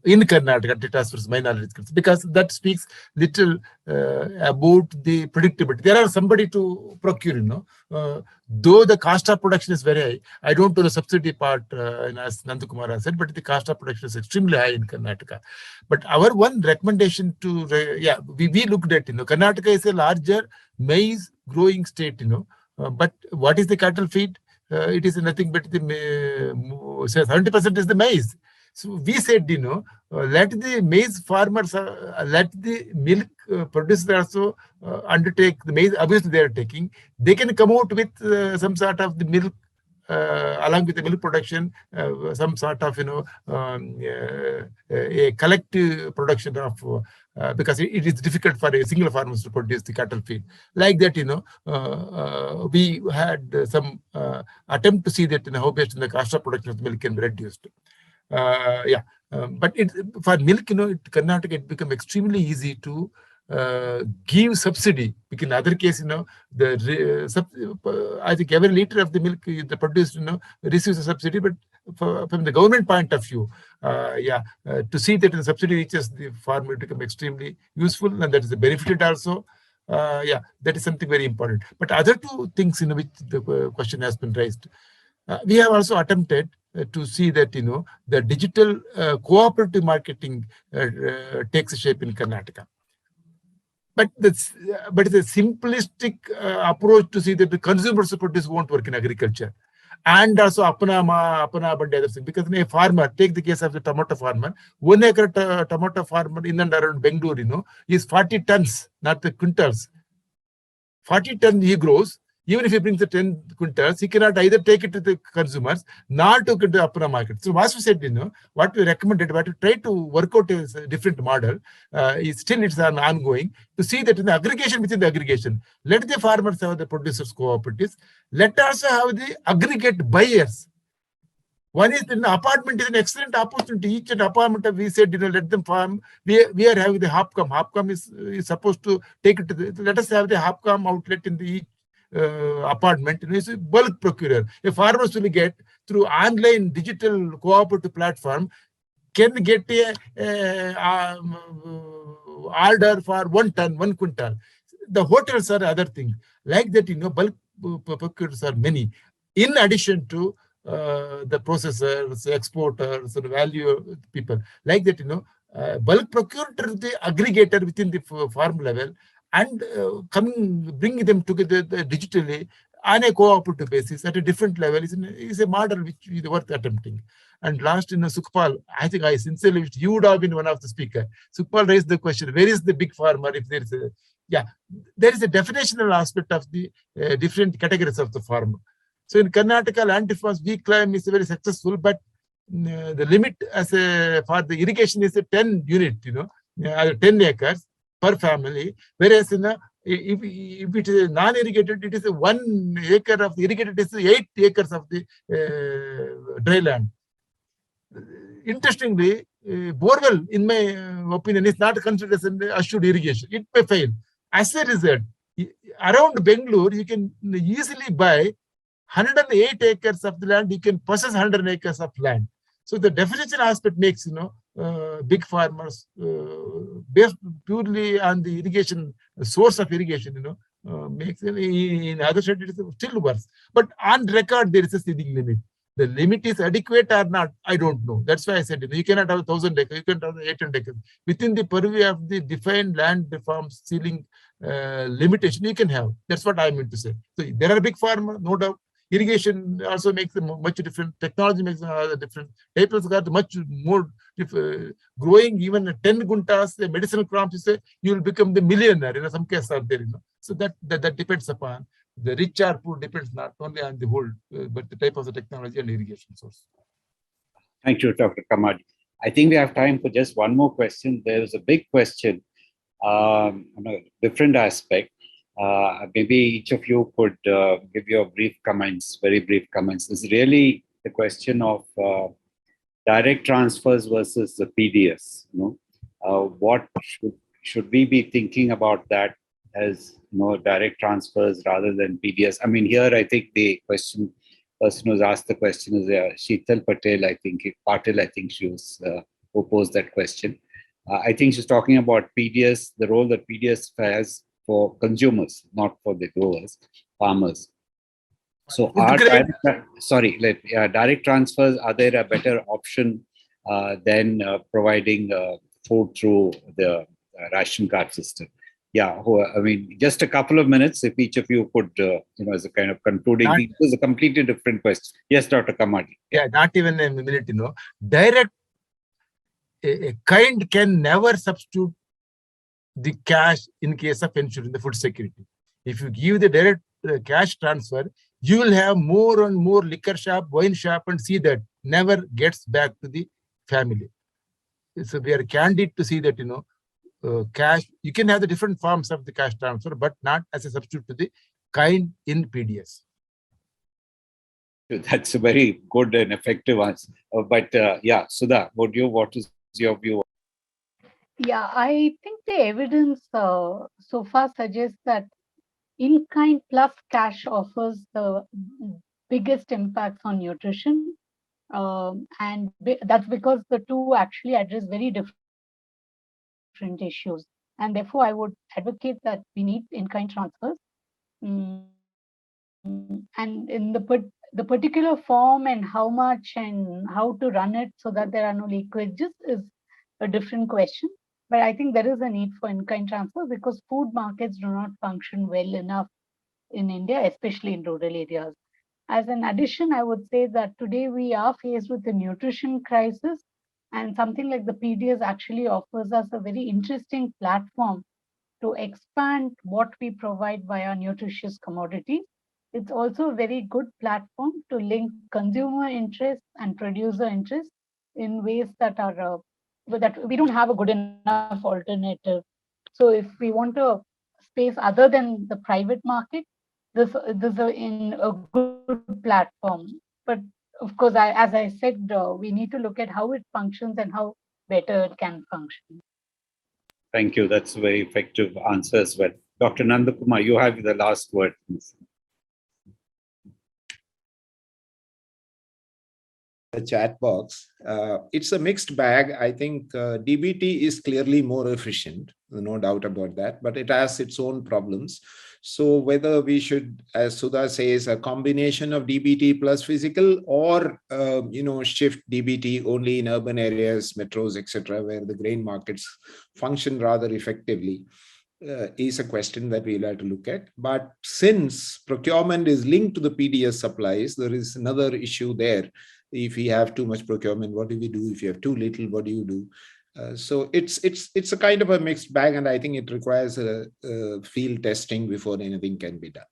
in Karnataka, it has my knowledge, because that speaks little about the predictability. There are somebody to procure, though the cost of production is very high. I don't know the subsidy part, as Nandakumar has said, but the cost of production is extremely high in Karnataka. But our one recommendation to, we looked at, Karnataka is a larger maize growing state, but what is the cattle feed? It is nothing but the 70% is the maize. So we said, let the maize farmers, let the milk producers also undertake the maize. Obviously, they are taking. They can come out with some sort of the milk, along with the milk production, some sort of, a collective production of, because it is difficult for a single farmer to produce the cattle feed. Like that, we had some attempt to see that, how best the cost of production of milk can be reduced. But for milk, Karnataka, it become extremely easy to give subsidy. Because in other case, I think every liter of the milk the produced, receives a subsidy. But from the government point of view, to see that the subsidy reaches the farmer, become extremely useful, and that is benefited also. That is something very important. But other two things, which the question has been raised, we have also attempted to see that the digital cooperative marketing takes shape in Karnataka. But it's a simplistic approach to see that the consumer supporters won't work in agriculture. And also apna bandi other thing. Because a farmer, take the case of the tomato farmer, 1 acre tomato farmer in and around Bangalore, is 40 tons, not the quintals. 40 tons he grows. Even if he brings the 10 quintals, he cannot either take it to the consumers, nor to the Apna market. So Vasu said, what we recommended, what we try to work out is a different model. It's an ongoing, to see that in the aggregation within the aggregation, let the farmers have the producers cooperatives. Let us have the aggregate buyers. One is in the apartment is an excellent opportunity. Each apartment, we said, let them farm. We are having the Hopcom. Hopcom is supposed to take it to the, let us have the Hopcom outlet in the apartment. It's a bulk procurer. A farmer will get through online digital cooperative platform, can get a order for 1 ton, 1 quintal. The hotels are other thing. Like that, bulk procurers are many. In addition to the processors, exporters, and value people. Like that, bulk procurator, the aggregator within the farm level, and bring them together digitally on a cooperative basis at a different level is a model which is worth attempting. And last, Sukhpal, I think I sincerely wish you would have been one of the speakers. Sukhpal raised the question, where is the big farmer? If there is there is a definitional aspect of the different categories of the farmer. So in Karnataka, land reforms we claim is very successful, but the limit for the irrigation is a 10 unit, 10 acres per family, whereas if it is non-irrigated, it is 1 acre of the irrigated, it is 8 acres of the dry land. Interestingly, borewell, in my opinion, is not considered as an assured irrigation. It may fail. As a result, around Bangalore, you can easily buy 108 acres of the land, you can possess 100 acres of land. So the definition aspect makes, big farmers based purely on the irrigation, source of irrigation, makes in other states it is still worse. But on record, there is a seeding limit. The limit is adequate or not, I don't know. That's why I said you cannot have 1,000 acres, you cannot have 800 acres. Within the purview of the defined land reforms ceiling limitation, you can have. That's what I meant to say. So there are big farmers, no doubt. Irrigation also makes them much different. Technology makes them different. Papers got much more growing. Even 10 guntas, the medicinal crops, you say you will become the millionaire. Some cases are there. So that depends upon the rich or poor, depends not only on the whole, but the type of the technology and irrigation source. Thank you, Dr. Kammardi. I think we have time for just one more question. There is a big question on a different aspect. Maybe each of you could give your brief comments, very brief comments. It's really the question of direct transfers versus the PDS. What should we be thinking about that as direct transfers rather than PDS? I mean, here I think the person who's asked the question is Sheetal Patel. I think she was who posed that question. I think she's talking about PDS, the role that PDS has for consumers, not for the growers, farmers. So direct transfers, are there a better option than providing food through the ration card system? Yeah, I mean, just a couple of minutes, if each of you could, as a kind of concluding, it was a completely different question. Yes, Dr. Kammardi. Yeah, not even a minute, Direct, a kind can never substitute the cash in case of ensuring the food security. If you give the direct cash transfer, you will have more and more liquor shop, wine shop, and see that never gets back to the family. So we are candid to see that, cash, you can have the different forms of the cash transfer, but not as a substitute to the kind in PDS. That's a very good and effective answer. Yeah, Sudha, what is your view? Yeah, I think the evidence so far suggests that in-kind plus cash offers the biggest impacts on nutrition. And that's because the two actually address very different issues. And therefore, I would advocate that we need in-kind transfers. And in the particular form and how much and how to run it so that there are no leakages is a different question. But I think there is a need for in-kind transfer because food markets do not function well enough in India, especially in rural areas. As an addition, I would say that today we are faced with a nutrition crisis, and something like the PDS actually offers us a very interesting platform to expand what we provide via nutritious commodities. It's also a very good platform to link consumer interests and producer interests in ways that are that we don't have a good enough alternative. So if we want a space other than the private market, this is a good platform. But of course, as I said, we need to look at how it functions and how better it can function. Thank you. That's a very effective answer as well. Dr. Nandakumar, you have the last word. The chat box. It's a mixed bag. I think DBT is clearly more efficient, no doubt about that, but it has its own problems. So whether we should, as Sudha says, a combination of DBT plus physical, or shift DBT only in urban areas, metros, etc., where the grain markets function rather effectively, is a question that we'll have to look at. But since procurement is linked to the PDS supplies, there is another issue there. If we have too much procurement, what do we do? If you have too little, what do you do? So it's a kind of a mixed bag, and I think it requires a field testing before anything can be done.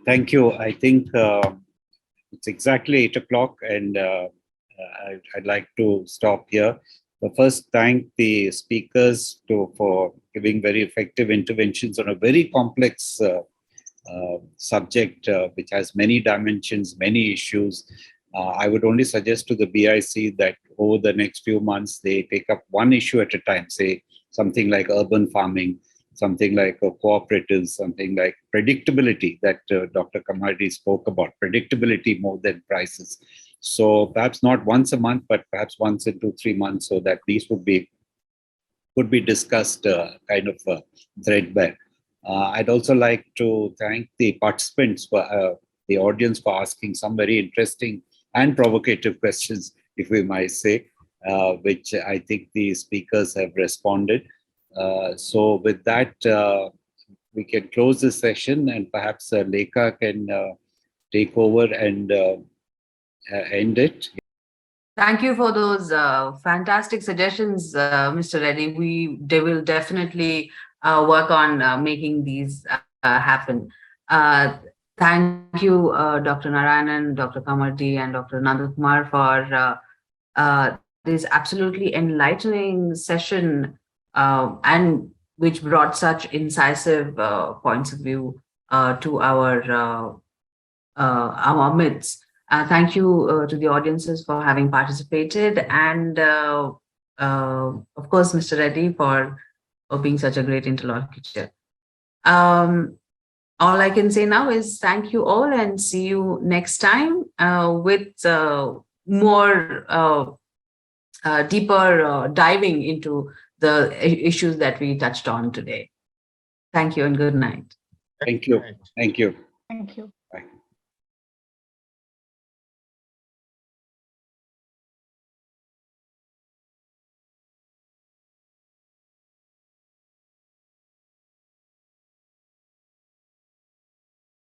Thank you. I think it's exactly 8 o'clock, and I'd like to stop here. But first, thank the speakers for giving very effective interventions on a very complex subject, which has many dimensions, many issues. I would only suggest to the BIC that over the next few months, they take up one issue at a time, say something like urban farming, something like cooperatives, something like predictability that Dr. Kammardi spoke about, predictability more than prices. So perhaps not once a month, but perhaps once in 2-3 months, so that these could be discussed kind of threadbare. I'd also like to thank the participants for the audience for asking some very interesting and provocative questions, if we might say, which I think the speakers have responded. So with that, we can close this session, and perhaps Lekha can take over and end it. Thank you for those fantastic suggestions, Mr. Reddy. They will definitely work on making these happen. Thank you, Dr. Narayanan, Dr. Kammardi, and Dr. Nandakumar for this absolutely enlightening session, and which brought such incisive points of view to our midst. Thank you to the audiences for having participated, and of course, Mr. Reddy for being such a great interlocutor. All I can say now is thank you all, and see you next time with more deeper diving into the issues that we touched on today. Thank you and good night. Thank you. Thank you. Thank you.